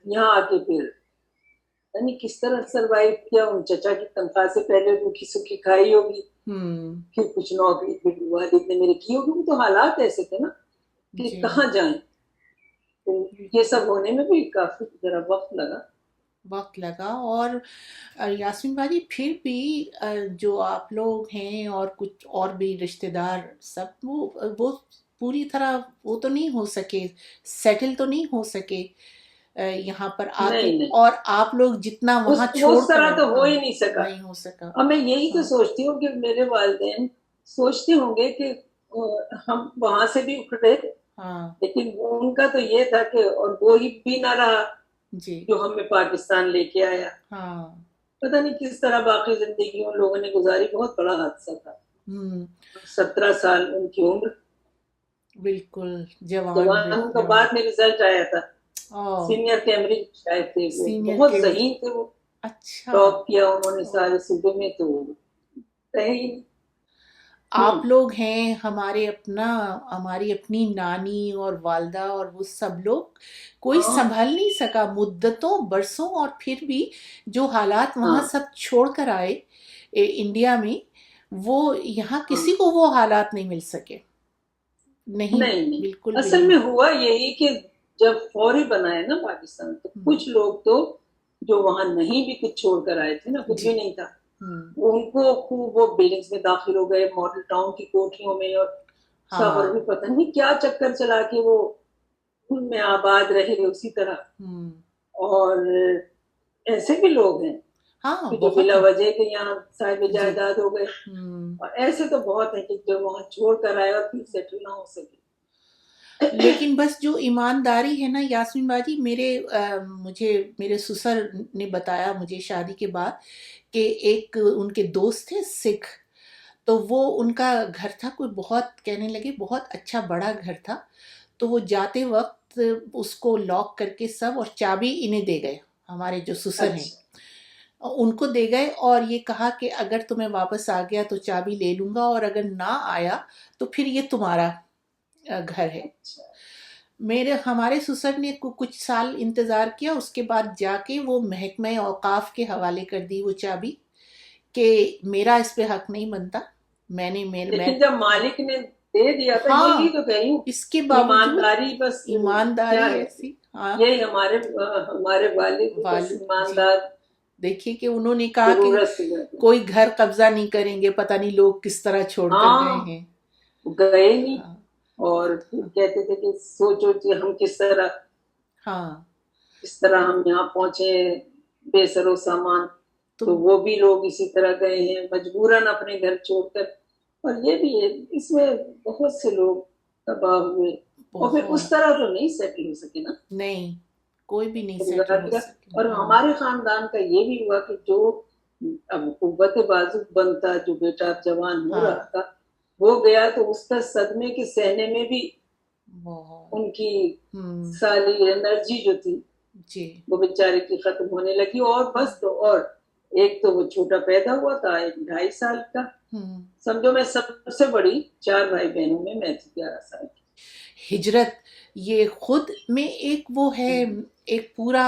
یہاں آ کے پھر یعنی کس طرح سروائیو کیا، ان چچا کی تنخواہ سے پہلے روکھی سکھی کھائی ہوگی، پھر کچھ نوکری پھر والد نے میرے کی ہوگی، وہ تو حالات ایسے تھے نا کہ کہاں جائیں، تو یہ سب ہونے میں بھی کافی ذرا وقت لگا۔ اور یاسمین باجی پھر بھی جو آپ لوگ ہیں اور کچھ اور بھی رشتہ دار سب وہ پوری طرح وہ تو نہیں ہو سکے، سیٹل تو نہیں ہو سکے یہاں پر آ کے، نہیں نہیں، اور آپ لوگ جتنا وہاں چھوڑ اس کر طرح تو ہو ہی نہیں سکا، نہیں ہو سکا۔ اور میں یہی تو سوچتی ہوں کہ میرے والدین سوچتے ہوں گے کہ ہم وہاں سے بھی اکھڑے، لیکن ان کا تو یہ تھا کہ اور وہی بھی نہ رہا جو ہمیں پاکستان لے کے آیا، پتہ نہیں کس طرح باقی زندگی ان لوگوں نے گزاری، بہت بڑا حادثہ تھا، 17 سال ان کی عمر، بالکل جوان کا بعد میں رزلٹ آیا تھا، سینئر کیمبرج شاید تھے وہ، بہت ذہین تھے وہ، ٹاپ کیا انہوں نے سارے صوبے میں، تو رہے ہی آپ لوگ ہیں ہماری اپنی نانی اور والدہ اور وہ سب لوگ کوئی سنبھال نہیں سکا مدتوں برسوں، اور پھر بھی جو حالات وہاں سب چھوڑ کر آئے انڈیا میں، وہ یہاں کسی کو وہ حالات نہیں مل سکے، نہیں بالکل بھی اصل میں ہوا یہی کہ جب فوری بنا ہے نا پاکستان، تو کچھ لوگ تو جو وہاں نہیں بھی کچھ چھوڑ کر آئے تھے نا، کچھ بھی نہیں تھا، ان کو خوب وہ بلڈنگز میں داخل ہو گئے، ماڈل ٹاؤن کی کوٹھیوں میں، اور شوہر بھی پتہ نہیں کیا چکر چلا کے وہ ان میں آباد رہے اسی طرح، اور ایسے بھی لوگ ہیں جو بلا وجہ کے یہاں صاحب جائیداد ہو گئے، اور ایسے تو بہت ہیں کہ جو وہاں چھوڑ کر آئے اور پھر سیٹل نہ ہو سکے۔ لیکن بس جو ایمانداری ہے نا یاسمین باجی، مجھے میرے سسر نے بتایا مجھے شادی کے بعد کہ ایک ان کے دوست تھے سکھ، تو وہ ان کا گھر تھا کوئی بہت کہنے لگے بہت اچھا بڑا گھر تھا، تو وہ جاتے وقت اس کو لاک کر کے سب، اور چابی انہیں دے گئے، ہمارے جو سسر ہیں ان کو دے گئے، اور یہ کہا کہ اگر تمہیں واپس آ گیا تو چابی لے لوں گا، اور اگر نہ آیا تو پھر یہ تمہارا گھر ہے۔ ہمارے سسر نے کچھ سال انتظار کیا، اس کے بعد جا کے وہ محکمہ اوقاف کے حوالے کر دی وہ چابی کہ میرا اس پہ حق نہیں بنتا، لیکن جب مالک نے دے دیا تھا، یہی تو کہی ہوں، اس کے باوجود ایمانداری ایسی، یہی ہمارے والد بس ایماندار، دیکھیے کہ انہوں نے کہا کہ کوئی گھر قبضہ نہیں کریں گے، پتہ نہیں لوگ کس طرح چھوڑ کر گئے ہیں، گئے نہیں، اور کہتے تھے کہ سوچو کہ ہم کس طرح ہم یہاں پہنچے بے سر و سامان، تو وہ بھی لوگ اسی طرح گئے ہیں مجبوراً اپنے گھر چھوڑ کر، اور یہ بھی ہے اس میں بہت سے لوگ تباہ ہوئے، اور پھر اس طرح تو نہیں سیٹل ہو سکے نا، نہیں کوئی بھی نہیں سیٹل ہو سکے، اور ہمارے خاندان کا یہ بھی ہوا کہ جو اب قوت بازو بنتا، جو بیٹا جوان ہو رہا تھا وہ گیا، تو اس کا صدمے کے سہنے میں بھی ان کی ساری انرجی جو تھی وہ بیچارے کی ختم ہونے لگی، اور بس تو اور ایک تو وہ چھوٹا پیدا ہوا تھا 2.5 سال کا، سمجھو میں سب سے بڑی 4 بھائی بہنوں میں تھی 11 سال کی۔ ہجرت یہ خود میں ایک وہ ہے، ایک پورا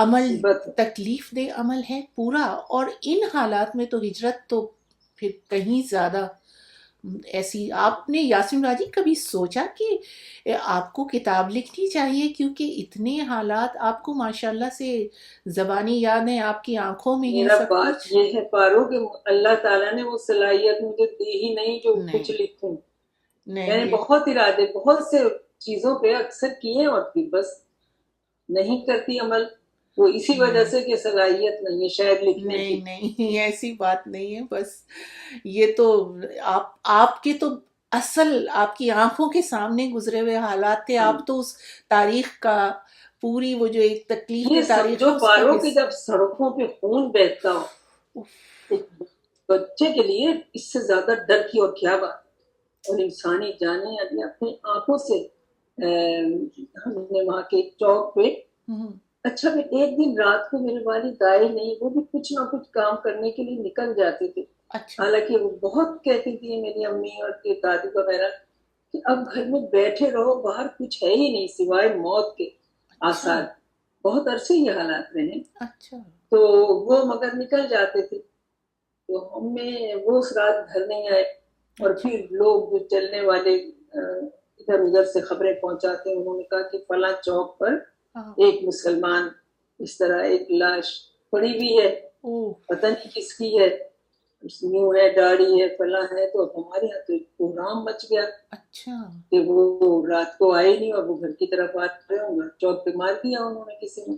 عمل، تکلیف دہ عمل ہے پورا، اور ان حالات میں تو ہجرت تو پھر کہیں زیادہ ایسی۔ آپ نے یاسمین باجی کبھی سوچا کہ آپ کو کتاب لکھنی چاہیے، کیونکہ اتنے حالات آپ کو ماشاءاللہ سے زبانی یاد ہیں، آپ کی آنکھوں میں ہے سب بات کچھ؟ یہ ہے پارو کہ اللہ تعالیٰ نے وہ صلاحیت مجھے دی ہی نہیں جو کچھ لکھوں، میں نے بہت ارادے بہت سے چیزوں پہ اکثر کیے، اور پھر بس نہیں کرتی عمل، وہ اسی وجہ سے کہ صلاحیت نہیں ہے شاید لکھنے کی۔ نہیں ایسی بات نہیں ہے، بس یہ تو آپ کے تو اصل آپ کی آنکھوں کے سامنے گزرے ہوئے حالات تھے، آپ تو اس تاریخ کا پوری وہ جو ایک تکلیف یہ کی تاریخ سمجھو ہے اس کا پارو کہ حصہ. جب سڑکوں پہ خون بہتا ہو اف، ایک بچے کے لیے اس سے زیادہ ڈر کی اور کیا بات. اور انسانی جانیں ابھی اپنی آنکھوں سے ہم نے وہاں کے چوک پہ ہوں، اچھا میں ایک دن رات کو میرے والد آئے نہیں، وہ بھی کچھ نہ کچھ کام کرنے کے لیے نکل جاتے تھے. اچھا حالانکہ وہ بہت کہتی تھی میری امی اور دادی وغیرہ کہ اب گھر میں بیٹھے رہو، باہر کچھ ہے ہی نہیں سوائے موت کے اچھا آثار. بہت عرصے یہ حالات رہے. اچھا. تو وہ مگر نکل جاتے تھے. تو ہمیں وہ اس رات گھر نہیں آئے. اور اچھا پھر لوگ جو چلنے والے ادھر ادھر سے خبریں پہنچاتے ہیں، انہوں نے کہا کہ فلاں چوک پر ہاں. ایک مسلمان اس طرح ایک لاش پڑی ہوئی ہے، اوہ پتہ نہیں کس کی ہے، یوں ہے داڑھی ہے فلاں ہے. تو اب ہمارے یہاں تو کوہرام مچ گیا اچھا کہ وہ رات کو آئے نہیں اور وہ گھر کی طرف آ رہے ہوں گے. چوک پہ مار دیا انہوں نے کسی نے،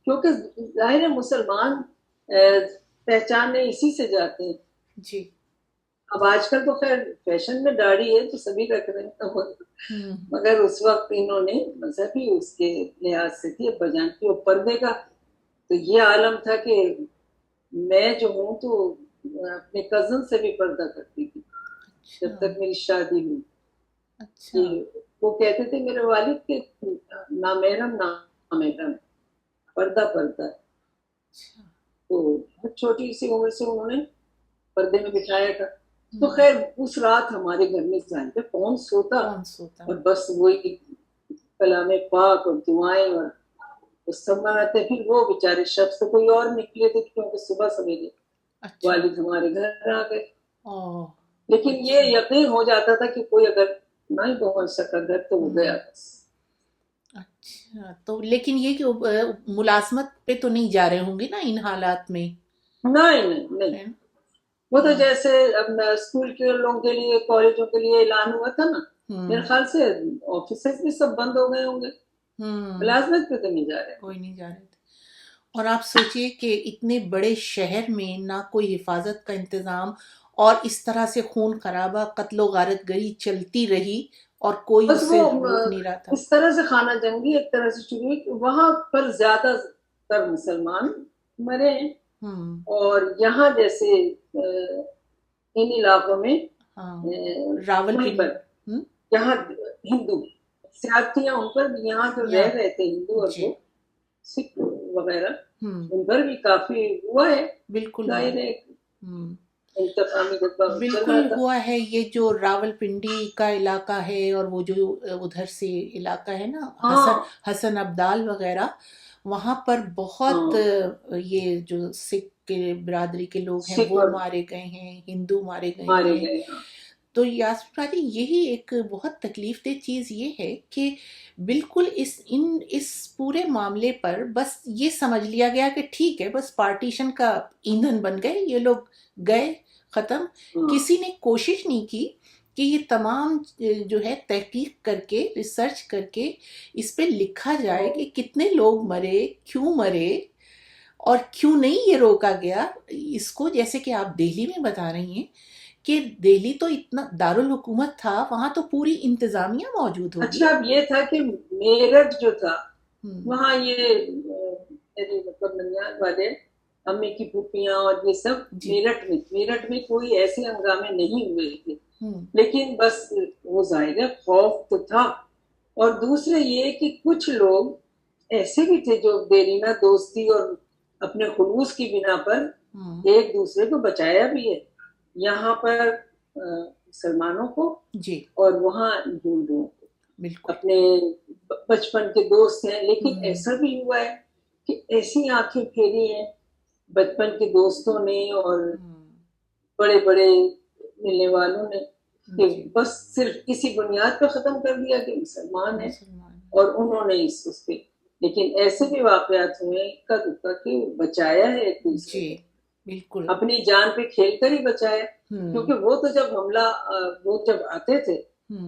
کیونکہ ظاہر ہے مسلمان پہچاننے اسی سے جاتے ہیں. جی. اب آج کل تو خیر فیشن میں داڑھی ہے تو سبھی رکھ رہے ہیں، مگر اس وقت انہوں نے مذہبی اس کے لحاظ سے تھی بجان کی. اور پردے کا تو یہ عالم تھا کہ میں جو ہوں تو اپنے کزن سے بھی پردہ کرتی تھی جب اچھا تک میری شادی ہوئی. اچھا وہ کہتے تھے میرے والد کے نامحرم نامحرم پردہ پردہ. اچھا. تو بہت چھوٹی سی عمر سے انہوں نے پردے میں بٹھایا تھا. تو خیر اس رات ہمارے گھر میں ظاہر پہ کون سوتا، کون سوتا. اور بس وہی کلام پاک اور دعائیں اور اس سب میں آتے. پھر وہ بیچارے شخص تو کوئی اور نکلے تھے کیونکہ صبح سویرے اچھا والد ہمارے گھر آ گئے. اوہ لیکن اچھا. یہ یقین ہو جاتا تھا کہ کوئی اگر نہیں پہنچ سکا گھر تو وہ گیا بس. اچھا تو لیکن یہ کہ ملازمت پہ تو نہیں جا رہے ہوں گے نا ان حالات میں. نہیں نہیں نہیں، ہے نا؟ وہ تو جیسے اب اسکول کے لوگوں کے لیے کالجوں کے لیے اعلان ہوا تھا نا، میرے خیال سے آفیسز بھی سب بند ہو گئے ہوں گے، ملازمت پہ تو نہیں جا رہے. کوئی نہیں جا رہے تھے. اور آپ سوچئے کہ اتنے بڑے شہر میں نہ کوئی حفاظت کا انتظام، اور اس طرح سے خون خرابہ قتل و غارت گری چلتی رہی اور کوئی بس اسے وہ روک نہیں رہا تھا. اس طرح سے خانہ جنگی ایک طرح سے شروع ہوئی کہ وہاں پر زیادہ تر مسلمان مرے ہیں. اور یہاں جیسے ان علاقوں میں راول وہیں پر یہاں ہندو سیاستیاں ان پر بھی یہاں جو رہ رہے تھے ہندو اور وہ سکھ وغیرہ ان پر بھی کافی ہوا ہے. بالکل ظاہر ہے انتقامی جذبہ چل رہا بالکل تھا. ہوا ہے. یہ جو راول پنڈی کا علاقہ ہے اور وہ جو ادھر سے علاقہ ہے نا حسن ابدال وغیرہ، وہاں پر بہت یہ جو سکھ کے برادری کے لوگ ہیں وہ مارے گئے ہیں، ہندو مارے گئے ہیں. تو یاسمین باجی یہی ایک بہت تکلیف دہ چیز یہ ہے کہ بالکل اس پورے معاملے پر بس یہ سمجھ لیا گیا کہ ٹھیک ہے بس پارٹیشن کا ایندھن بن گئے یہ لوگ، گئے ختم. کسی نے کوشش نہیں کی کہ یہ تمام جو ہے تحقیق کر کے ریسرچ کر کے اس پہ لکھا جائے کہ کتنے لوگ مرے، کیوں مرے اور کیوں نہیں یہ روکا گیا اس کو. جیسے کہ آپ دہلی میں بتا رہی ہیں کہ دہلی تو اتنا دارالحکومت تھا، وہاں تو پوری انتظامیہ موجود ہوگی. اچھا اب یہ تھا کہ میرٹھ جو تھا وہاں یہ میرے مطلب ننیال والے امی کی پھوپھیاں اور یہ سب میرٹھ میں کوئی ایسے ہنگامے نہیں ہوئے تھے. لیکن بس وہ ظاہر ہے خوف تو تھا. اور دوسرے یہ کہ کچھ لوگ ایسے بھی تھے جو دیرینہ دوستی اور اپنے خلوص کی بنا پر ایک دوسرے کو بچایا بھی ہے. یہاں پر مسلمانوں کو اور وہاں ہندوؤں کو اپنے بچپن کے دوست ہیں. لیکن ایسا بھی ہوا ہے کہ ایسی آنکھیں پھیری ہیں بچپن کے دوستوں نے اور بڑے بڑے ملنے والوں نے کہ بس صرف اسی بنیاد پہ ختم کر دیا کہ مسلمان ہیں اور انہوں نے اس پہ. لیکن ایسے بھی واقعات ہوئے اکا دکا کہ بچایا ہے ایک دوسرے کو، بالکل اپنی جان پہ کھیل کر ہی بچایا. کیونکہ وہ تو جب حملہ وہ جب آتے تھے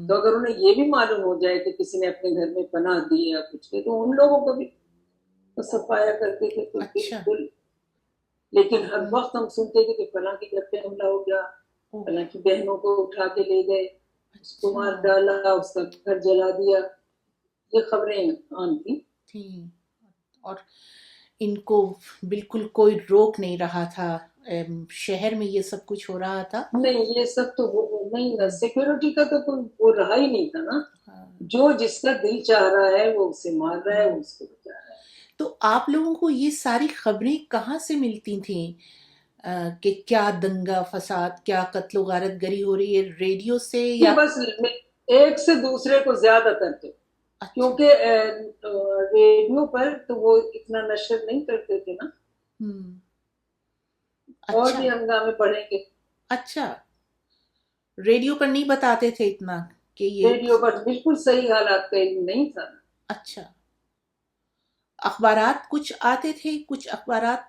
تو اگر انہیں یہ بھی معلوم ہو جائے کہ کسی نے اپنے گھر میں پناہ دی یا کچھ کی تو ان لوگوں کو بھی صفایا کرتے تھے. بالکل. لیکن ہر وقت ہم سنتے تھے کہ فلاں کے گھر پہ حملہ ہو گیا، فلاں کی بہنوں کو اٹھا کے لے گئے، اس کو مار ڈالا، اس کا گھر جلا دیا. یہ خبریں عام تھی. اور ان کو بالکل کوئی روک نہیں رہا تھا، شہر میں یہ سب کچھ ہو رہا تھا۔ نہیں یہ سب تو نہیں نا، ہم، سیکورٹی کا تو کوئی وہ رہا ہی نہیں تھا نا، ہاں، جو جس کا دل چاہ رہا ہے وہ اسے مار رہا ہے، ہم۔ وہ اس کو بچا رہا ہے۔ تو آپ لوگوں کو یہ ساری خبریں کہاں سے ملتی تھیں کہ کیا دنگا فساد، کیا قتل و غارت گری ہو رہی ہے؟ ریڈیو سے یہ یا؟ بس ایک سے دوسرے کو زیادہ تر تو، اچھا، کیونکہ ریڈیو پر تو وہ اتنا نشر نہیں کرتے تھے نا، ہم، اور اچھا، بھی ہنگامے پڑیں گے۔ اچھا، ریڈیو پر نہیں بتاتے تھے اتنا کہ یہ؟ ریڈیو پر بالکل صحیح حالات کا علم نہیں تھا۔ اچھا، اخبارات کچھ آتے تھے، کچھ اخبارات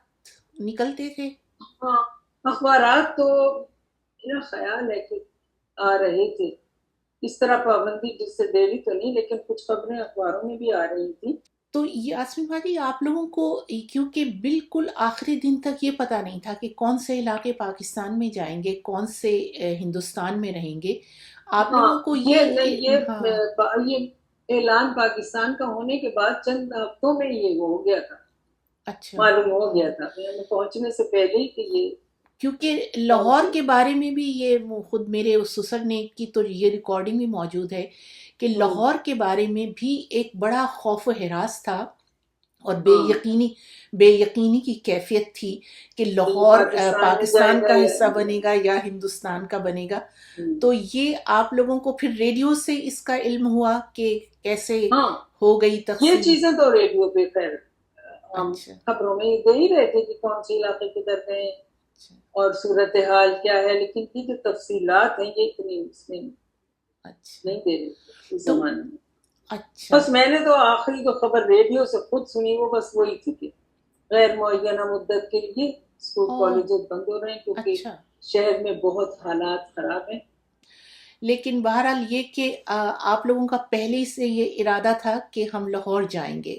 نکلتے تھے؟ ہاں اخبارات تو میرا خیال ہے کہ آ رہے تھے، اس طرح پابندی جس سے ڈیلی تو نہیں، لیکن کچھ خبریں اخباروں میں بھی آ رہی تھی۔ تو یاسمین بھاجی، آپ لوگوں کو کیونکہ بالکل آخری دن تک یہ پتہ نہیں تھا کہ کون سے علاقے پاکستان میں جائیں گے، کون سے ہندوستان میں رہیں گے، آپ ہاں لوگوں کو یہ یہ؟ نہیں، ہاں، یہ اعلان پاکستان کا ہونے کے بعد چند ہفتوں میں یہ ہو گیا تھا، اچھا، معلوم ہو ہاں، گیا تھا میں پہنچنے سے پہلے ہی کہ یہ کیونکہ کون لاہور سی۔ کے بارے میں بھی یہ خود میرے اس سسر نے کی تو یہ ریکارڈنگ بھی موجود ہے کہ لاہور کے بارے میں بھی ایک بڑا خوف و ہراس تھا، اور ہاں بے یقینی کی کیفیت تھی کہ کہ یہ لاہور پاکستان میں جائے پاکستان گا کا یا حصہ بنے گا یا ہندوستان کا بنے گا۔ ہوں۔ تو یہ آپ لوگوں کو پھر ریڈیو سے اس کا علم ہوا کہ کیسے ہاں ہو گئی یہ تقسیم؟ چیزیں تو ریڈیو پہ خیر ہم اچھا، خبروں میں دے ہی رہے تھے کہ کون سی علاقے کدھر گئے اچھا، اور صورتحال کیا ہے، لیکن یہ جو تفصیلات ہیں یہ اتنی اس میں اچھا، نہیں دے رہے تھے اس تو زمانے میں۔ اچھا، بس میں نے تو آخری جو خبر ریڈیو سے خود سنی وہ بس وہی تھی کہ غیر معینہ مدت کے لیے اسکول او، کالجز بند ہو رہے ہیں کیونکہ اچھا، شہر میں بہت حالات خراب ہیں۔ لیکن بہرحال یہ کہ آپ لوگوں کا پہلے سے یہ ارادہ تھا کہ ہم لاہور جائیں گے،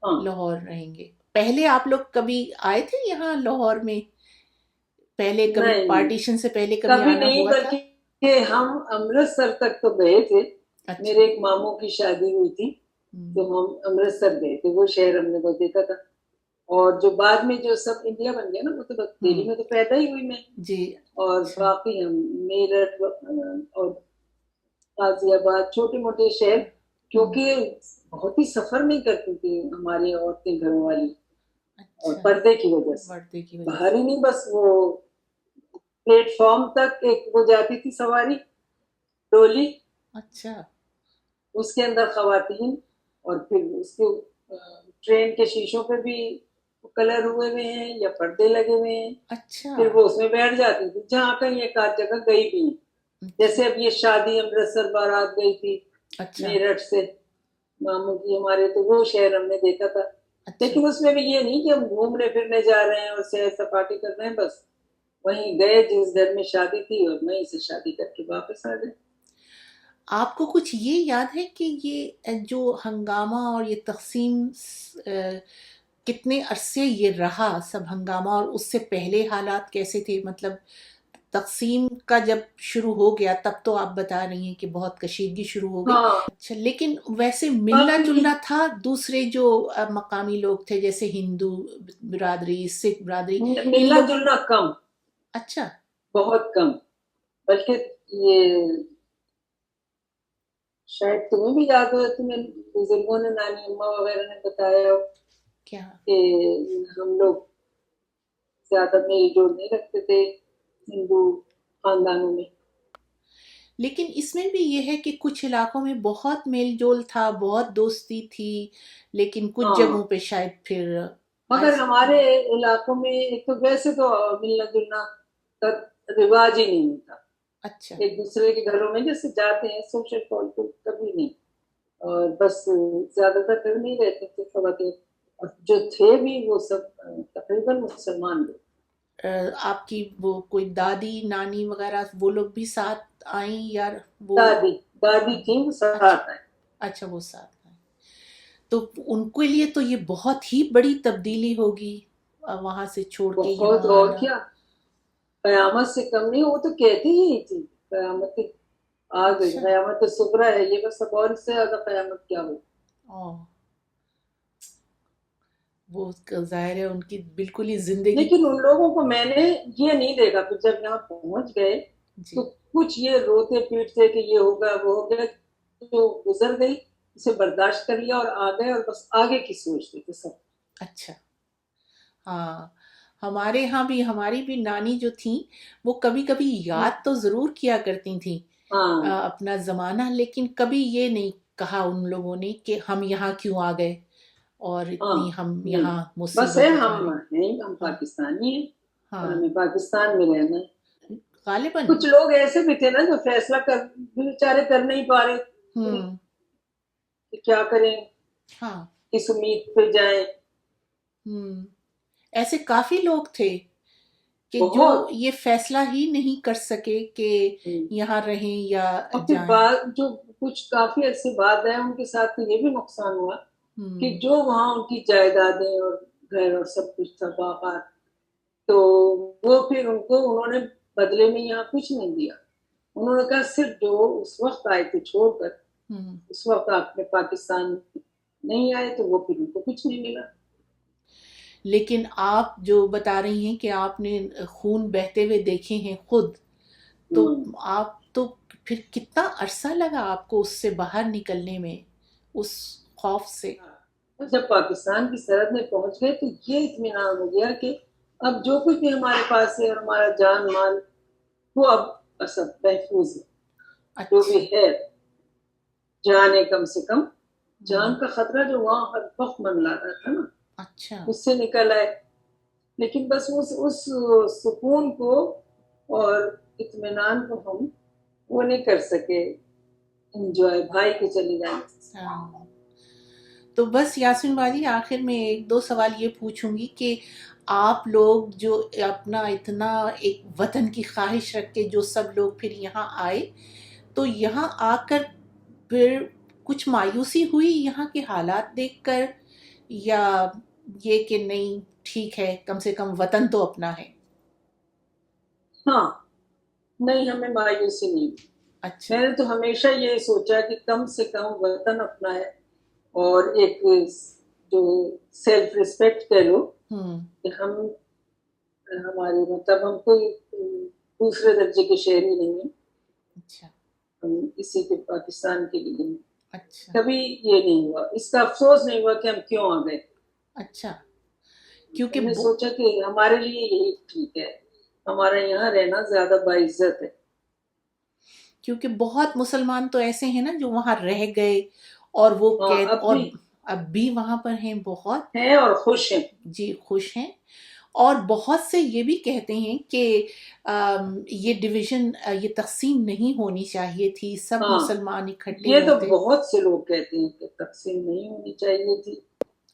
ہاں لاہور رہیں گے۔ پہلے آپ لوگ کبھی آئے تھے یہاں لاہور میں؟ پہلے کبھی نہیں پارٹیشن سے پہلے کبھی کبھی آنا نہیں، ہوا تھا؟ بلکہ ہم امرتسر تک تو گئے تھے، اچھا، میرے ایک ماموں کی شادی ہوئی تھی ہم، تو ہم امرتسر گئے تھے، وہ شہر ہم نے تو دیکھا تھا۔ اور جو بعد میں جو سب انڈیا بن گیا نا، وہ تو دہلی ہم، میں تو پیدا ہی ہوئی میں، جی، اور اچھا، باقی ہم میرٹھ اور غازی آباد چھوٹے موٹے شہر، ہم، کیونکہ بہت ہی سفر نہیں کرتی تھی ہماری عورتیں گھروں والی، اور اچھا، پردے کی وجہ سے بڑھتے کی وجہ باہر سے، ہی نہیں، بس وہ پلیٹ فارم تک ایک وہ جاتی تھی سواری ڈولی، اچھا، اس کے اندر خواتین، اور پھر اس کے ٹرین کے شیشوں پہ بھی کلر ہوئے ہوئے ہیں یا پردے لگے ہوئے ہیں، اچھا، پھر وہ اس میں بیٹھ جاتی تھی جہاں کہیں ایک آدھ جگہ گئی بھی ہیں۔ اچھا، جیسے اب یہ شادی امرتسر بارات گئی تھی اچھا، میرٹھ سے ماموں کی ہمارے، تو وہ شہر ہم نے دیکھا تھا، اچھا، لیکن اس میں بھی یہ نہیں کہ ہم گھومنے پھرنے جا رہے ہیں اور سیر سپاٹی کر رہے ہیں، بس وہیں گئے جس گھر میں شادی تھی اور وہیں سے شادی کر کے واپس آ گئے۔ آپ کو کچھ یہ یاد ہے کہ یہ جو ہنگامہ اور یہ تقسیم کتنے عرصے یہ رہا سب ہنگامہ، اور اس سے پہلے حالات کیسے تھے؟ مطلب تقسیم کا جب شروع ہو گیا تب تو آپ بتا رہی ہیں کہ بہت کشیدگی شروع ہو گئی، ہاں اچھا، لیکن ویسے ملنا باقی جلنا تھا دوسرے جو مقامی لوگ تھے جیسے ہندو برادری، سکھ برادری، ان ملنا لوگوں؟ جلنا کم، اچھا، بہت کم، بلکہ یہ شاید تمہیں بھی یاد ہو، تمہیں بزرگوں نے، نانی اماں وغیرہ نے بتایا ہو کیا؟ کہ ہم لوگ زیادہ میل جول نہیں رکھتے تھے ہندو خاندانوں میں۔ لیکن اس میں بھی یہ ہے کہ کچھ علاقوں میں بہت میل جول تھا، بہت دوستی تھی، لیکن کچھ ہاں جگہوں پہ شاید پھر مگر ہمارے علاقوں میں ایک تو ویسے تو ملنا جلنا کا رواج ہی نہیں تھا، اچھا، ایک دوسرے کے گھروں میں جیسے جاتے ہیں سوشل کال کو کبھی نہیں، اور بس زیادہ تر نہیں رہتے تھے خواتین، اور جو تھے بھی وہ سب تقریباً مسلمان لوگ۔ آپ کی وہ کوئی دادی نانی وغیرہ وہ لوگ بھی ساتھ آئیں یا وہ؟ دادی دادی تھیں وہ اچھا، ساتھ آئے۔ اچھا، وہ ساتھ آئیں تو ان کے لیے تو یہ بہت ہی بڑی تبدیلی ہوگی، وہاں سے چھوڑ کے بہت، یہاں اور آنا۔ کیا، قیامت سے کم نہیں، وہ تو کہتی ہی تھی قیامت آ گئی، اچھا، قیامت صغریٰ ہے یہ، بس اب اور اس سے زیادہ قیامت کیا ہو۔ او، وہ ظاہر ہے ان کی بالکل ہی زندگی. لیکن ان لوگوں کو میں نے یہ نہیں دیکھا کہ جب یہاں پہنچ گئے جی تو کچھ یہ روتے پیٹتے کہ یہ ہوگا وہ ہو گیا. جو گزر گئی اسے برداشت کر لیا اور آ گئے اور بس آگے کی سوچتے تھے سب. اچھا. ہاں ہمارے ہاں بھی ہماری بھی نانی جو تھیں وہ کبھی کبھی یاد تو ضرور کیا کرتی تھیں ہاں اپنا زمانہ، لیکن کبھی یہ نہیں کہا ان لوگوں نے کہ ہم یہاں کیوں آ گئے اور ہاں اتنی ہم نہیں، یہاں بس ہے مصیبت اٹھا ہم رہے. ہیں، ہم ہاں پاکستانی ہیں اور ہاں ہمیں پاکستان میں رہنا ہے. غالباً. کچھ لوگ ایسے بھی تھے نا جو فیصلہ کر بیچارے کر نہیں پا رہے ہوں. کہ کیا کریں، ہاں. کس امید پہ جائیں. ہوں. ایسے کافی لوگ تھے کہ جو بہت. یہ فیصلہ ہی نہیں کر سکے کہ یہاں رہیں یا اور پھر جائیں. بعد جو کچھ کافی عرصے بعد آئے ان کے ساتھ تو یہ بھی نقصان ہوا کہ جو وہاں ان کی جائیدادیں اور گھر اور سب کچھ تھا باغات، تو وہ پھر ان کو انہوں نے بدلے میں یہاں کچھ نہیں دیا. انہوں نے کہا صرف جو اس وقت آئے تھے چھوڑ کر، اس وقت آپ نے پاکستان نہیں آئے تو وہ پھر ان کو کچھ نہیں ملا. لیکن آپ جو بتا رہی ہیں کہ آپ نے خون بہتے ہوئے دیکھے ہیں خود، تو آپ تو پھر کتنا عرصہ لگا آپ کو اس سے باہر نکلنے میں، اس خوف سے؟ جب پاکستان کی سرحد میں پہنچ گئے تو یہ اطمینان ہو گیا کہ اب جو کچھ بھی ہمارے پاس ہے اور ہمارا جان مال وہ اب سب محفوظ ہے. جو بھی اچھا. ہے جان ہے، کم سے کم جان کا خطرہ جو وہاں ہر وقت منڈلا رہا تھا نا اچھا. اس سے نکل آئے. لیکن بس اس سکون کو اور اطمینان کو ہم وہ نہیں کر سکے انجوائے بھائی کے چلے جانے سے. ہاں. تو بس یاسمین باجی آخر میں ایک دو سوال یہ پوچھوں گی کہ آپ لوگ جو اپنا اتنا ایک وطن کی خواہش رکھ کے جو سب لوگ پھر یہاں آئے، تو یہاں آ کر پھر کچھ مایوسی ہوئی یہاں کے حالات دیکھ کر، یا یہ کہ نہیں ٹھیک ہے کم سے کم وطن تو اپنا ہے؟ ہاں نہیں، ہمیں مایوسی نہیں. اچھا. میں نے تو ہمیشہ یہ سوچا کہ کم سے کم وطن اپنا ہے اور ایک جو سیلف ریسپیکٹ کہہ لو کہ ہم ہماری مطلب ہم کوئی دوسرے درجے کے شہری نہیں ہیں. اچھا. ہم اسی کے پاکستان کے لیے ہیں. اچھا. کبھی یہ نہیں ہوا، اس کا افسوس نہیں ہوا کہ ہم کیوں آ گئے. اچھا. ہم نے کیونکہ سوچا کہ ہمارے لیے یہی ٹھیک ہے، ہمارا یہاں رہنا زیادہ باعزت ہے. کیونکہ بہت مسلمان تو ایسے ہیں نا جو وہاں رہ گئے اور وہ اب اور بھی اب بھی وہاں پر ہیں، بہت ہیں اور خوش ہیں. جی خوش ہیں. اور بہت سے یہ بھی کہتے ہیں کہ یہ ڈویژن، یہ تقسیم نہیں ہونی چاہیے تھی، سب ہاں مسلمان اکٹھے یہ تو رہتے. بہت سے لوگ کہتے ہیں کہ تقسیم نہیں ہونی چاہیے تھی.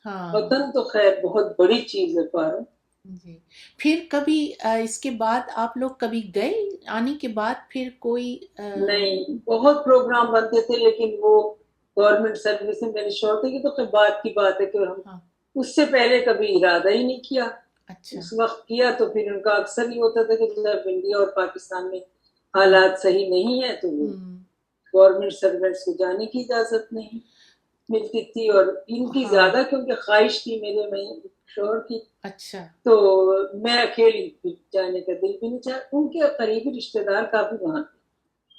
ہاں وطن تو خیر بہت بڑی چیز ہے پارو. جی. پھر کبھی اس کے بعد آپ لوگ کبھی گئے آنے کے بعد پھر کوئی نہیں، بہت پروگرام بنتے تھے لیکن وہ گورنمنٹ سروس میں میرے شوہر تھے. تو پھر بات کی بات ہے کہ ہم ہاں. اس سے پہلے کبھی ارادہ ہی نہیں کیا. اچھا. اس وقت کیا تو پھر ان کا اکثر ہی ہوتا تھا کہ جب انڈیا اور پاکستان میں حالات صحیح نہیں ہے تو وہ گورنمنٹ سروس کو جانے کی اجازت نہیں ملتی تھی. اور ان کی ہاں. زیادہ کیونکہ خواہش تھی میرے میں شوہر کی، اچھا. تو میں اکیلی جانے کا دل بھی نہیں چاہا. ان کے قریبی رشتے دار کافی وہاں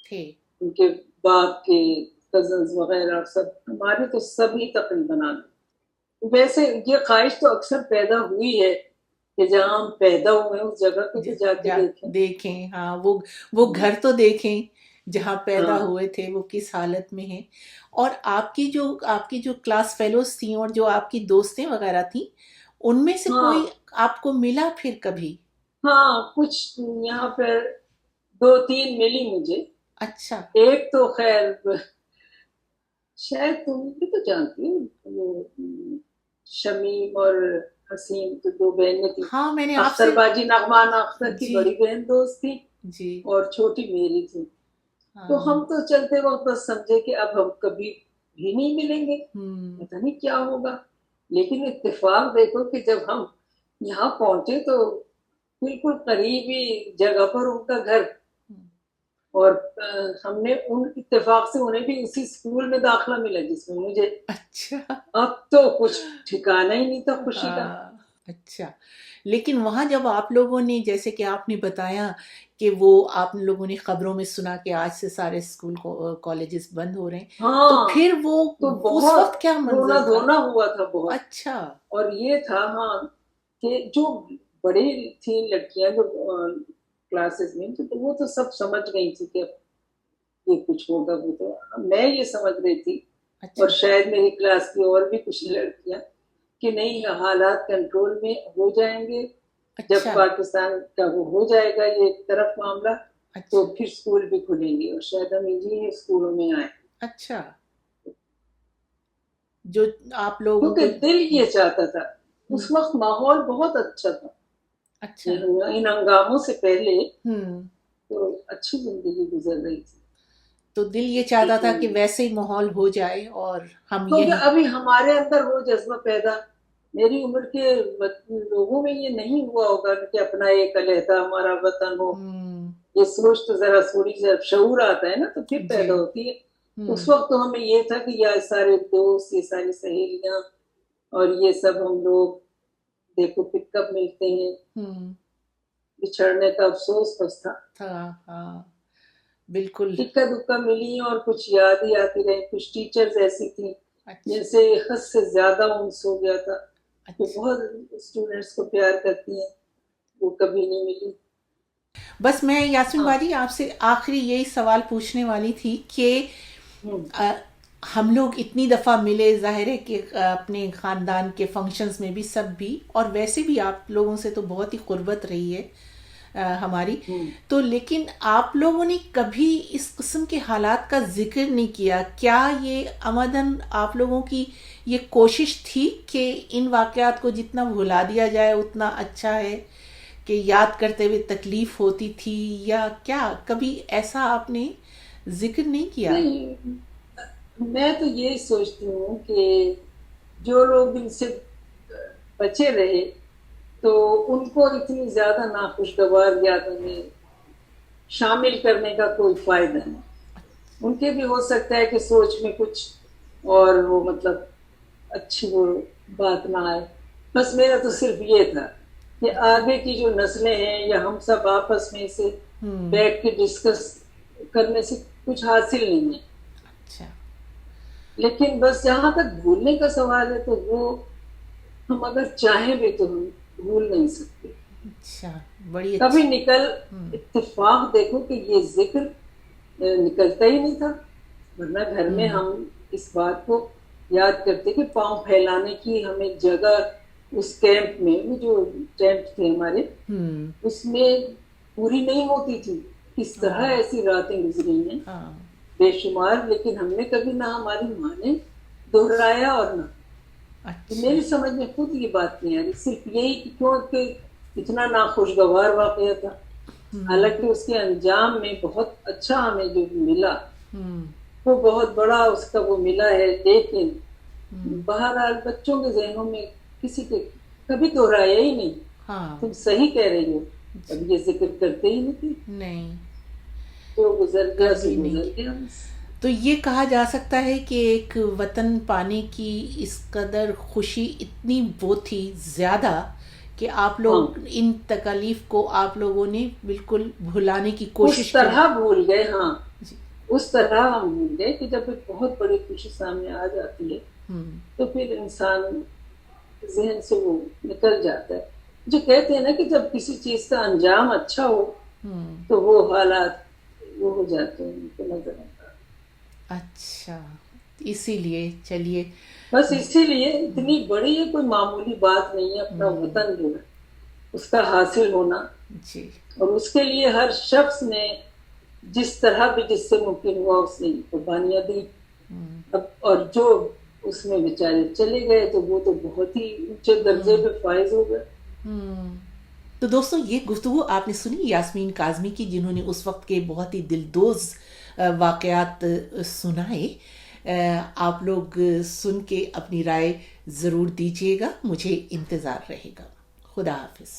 تھے. ان کے باپ کے کزنز وغیرہ سب ہمارے تو سبھی تقریباً آ گئے. ویسے یہ خواہش تو اکثر پیدا ہوئی ہے کہ جہاں ہم پیدا ہوئے اس جگہ کو تو جا کے دیکھیں. دیکھیں. ہاں وہ گھر تو دیکھیں جہاں پیدا ہاں ہوئے تھے، وہ کس حالت میں ہیں. اور آپ کی جو کلاس فیلوز تھیں اور جو آپ کی دوستیں وغیرہ تھیں، ان میں سے ہاں کوئی آپ کو ملا پھر کبھی؟ ہاں کچھ یہاں پہ دو تین ملی مجھے. اچھا. ایک تو خیر شاید تم بھی تو جانتی ہو، وہ شمیم اور حسین تو دو بہنیں تھیں. ہاں میں نے آپ اختر سے باجی نغمان اختر کی جی بڑی بہن دوست تھی جی اور چھوٹی میری تھی. تو ہاں. ہم تو چلتے وقت بس سمجھے کہ اب ہم کبھی بھی نہیں ملیں گے، پتہ نہیں کیا ہوگا. لیکن اتفاق دیکھو کہ جب ہم یہاں پہنچے تو بالکل قریبی جگہ پر ان کا گھر اور ہم نے ان اتفاق سے انہیں بھی اسی اسکول میں داخلہ ملا جس میں مجھے. اچھا. اب تو کچھ ٹھکانا ہی نہیں تھا خوشی کا. ہاں. اچھا. لیکن وہاں جب آپ لوگوں نے، جیسے کہ آپ نے بتایا کہ وہ آپ لوگوں نے خبروں میں سنا کہ آج سے سارے اسکول کالجز بند ہو رہے ہیں، تو ہاں پھر وہ تو اس بہت وقت کیا رونا منظر تھا؟ دھونا ہوا تھا بہت. اچھا. اور یہ تھا ہاں کہ جو بڑی تھیں لڑکیاں جو کلاسز میں، تو وہ تو سب سمجھ گئی تھی کہ یہ کچھ ہوگا. وہ تو میں یہ سمجھ رہی تھی، اچھا. اور شاید میری کلاس کی اور بھی کچھ لڑکیاں، کہ نہیں حالات کنٹرول میں ہو جائیں گے. جب اچھا. پاکستان کا وہ ہو جائے گا یہ ایک طرف معاملہ، تو اچھا. پھر اسکول بھی کھلیں گے، اور شاید ہم انجینئر اسکولوں میں آئیں. اچھا. جو آپ لوگوں کو. کیونکہ دل یہ چاہتا تھا. اس وقت ماحول بہت اچھا تھا. اچھا. ان ہنگاموں سے پہلے ہوں. تو اچھی زندگی گزر رہی تھی. تو دل یہ چاہتا تھا کہ ویسے ہی ماحول ہو جائے اور ہم کیونکہ یہی. ابھی ہمارے اندر وہ جذبہ پیدا میری عمر کے لوگوں میں یہ نہیں ہوا ہوگا کہ اپنا ایک علیحدہ ہمارا وطن ہو. یہ سوچ تو ذرا تھوڑی جب شعور آتا ہے نا تو پھر پیدا ہوتی ہے. اس وقت تو ہمیں یہ تھا کہ یہ سارے دوست، یہ ساری سہیلیاں اور یہ سب ہم لوگ دیکھو پھر کب ملتے ہیں. بچھڑنے کا افسوس بس تھا. ہاں بالکل. اکا دکا ملی اور کچھ یاد ہی آتی رہی. کچھ ٹیچرز ایسی تھیں جن سے حد سے زیادہ انس ہو گیا تھا، جو بہت اسٹوڈنٹس کو پیار کرتی ہیں، وہ کبھی نہیں ملی. بس میں یاسمین باجی آپ سے آخری یہی سوال پوچھنے والی تھی کہ ہم لوگ اتنی دفعہ ملے، ظاہر ہے کہ اپنے خاندان کے فنکشنز میں بھی سب بھی، اور ویسے بھی آپ لوگوں سے تو بہت ہی قربت رہی ہے ہماری تو، لیکن آپ لوگوں نے کبھی اس قسم کے حالات کا ذکر نہیں کیا. کیا یہ عمدن آپ لوگوں کی یہ کوشش تھی کہ ان واقعات کو جتنا بھلا دیا جائے اتنا اچھا ہے، کہ یاد کرتے ہوئے تکلیف ہوتی تھی، یا کیا کبھی ایسا آپ نے ذکر نہیں کیا؟ نہیں، میں تو یہ سوچتی ہوں کہ جو لوگ ان سے بچے رہے تو ان کو اتنی زیادہ ناخوشگوار یادوں میں شامل کرنے کا کوئی فائدہ نہیں. ان کے بھی ہو سکتا ہے کہ سوچ میں کچھ اور وہ مطلب اچھی وہ بات نہ آئے. بس میرا تو صرف یہ تھا کہ آگے کی جو نسلیں ہیں یا ہم سب آپس میں سے بیٹھ کے ڈسکس کرنے سے کچھ حاصل نہیں ہے. اچھا. لیکن بس جہاں تک بھولنے کا سوال ہے تو وہ ہم اگر چاہیں بھی تو ہم بھول نہیں سکتے. اچھا. بڑی کبھی اتفاق دیکھو کہ یہ ذکر نکلتا ہی نہیں تھا، ورنہ گھر میں ہم اس بات کو یاد کرتے کہ پاؤں پھیلانے کی ہمیں جگہ اس کیمپ میں، جو ٹینٹ تھے ہمارے، اس میں پوری نہیں ہوتی تھی. کس طرح ایسی راتیں گزری ہیں بے شمار، لیکن ہم نے کبھی نہ ہماری ماں نے دہرایا اور نہ میری سمجھ میں خود یہ بات نہیں آ رہی. صرف یہی کہ کیونکہ اتنا ناخوشگوار واقعہ تھا، حالانکہ اس کے انجام میں بہت اچھا ہمیں جو ملا وہ بہت بڑا اس کا وہ ملا ہے. لیکن بہرحال بچوں کے ذہنوں میں کسی کے کبھی دہرایا ہی نہیں. تم صحیح کہہ رہی ہو، اب یہ ذکر کرتے ہی نہیں. تو گزر گیا سو گزر گیا. تو یہ کہا جا سکتا ہے کہ ایک وطن پانے کی اس قدر خوشی اتنی وہ تھی زیادہ کہ آپ لوگ ان تکالیف کو آپ لوگوں نے بالکل بھلانے کی کوشش اس طرح بھول گئے. ہاں اس طرح ہم بھول گئے کہ جب ایک بہت بڑی خوشی سامنے آ جاتی ہے تو پھر انسان ذہن سے وہ نکل جاتا ہے. جو کہتے ہیں نا کہ جب کسی چیز کا انجام اچھا ہو تو وہ حالات وہ ہو جاتے ہیں، ان کو نظر آتا. اچھا. اسی لیے چلیے، بس اسی لیے اتنی بڑی ہے، کوئی معمولی بات نہیں ہے. اپنا وطن جو ہے اس کا حاصل ہونا، اور اس کے لیے ہر شخص نے جس طرح بھی جس سے ممکن ہوا اس نے قربانیاں دی. اور جو اس میں بیچارے چلے گئے تو وہ تو بہت ہی اونچے درجے پہ فائز ہو گئے. تو دوستوں یہ گفتگو آپ نے سنی یاسمین کاظمی کی، جنہوں نے اس وقت کے بہت ہی دلدوز واقعات سنائے. آپ لوگ سن کے اپنی رائے ضرور دیجیے گا، مجھے انتظار رہے گا. خدا حافظ.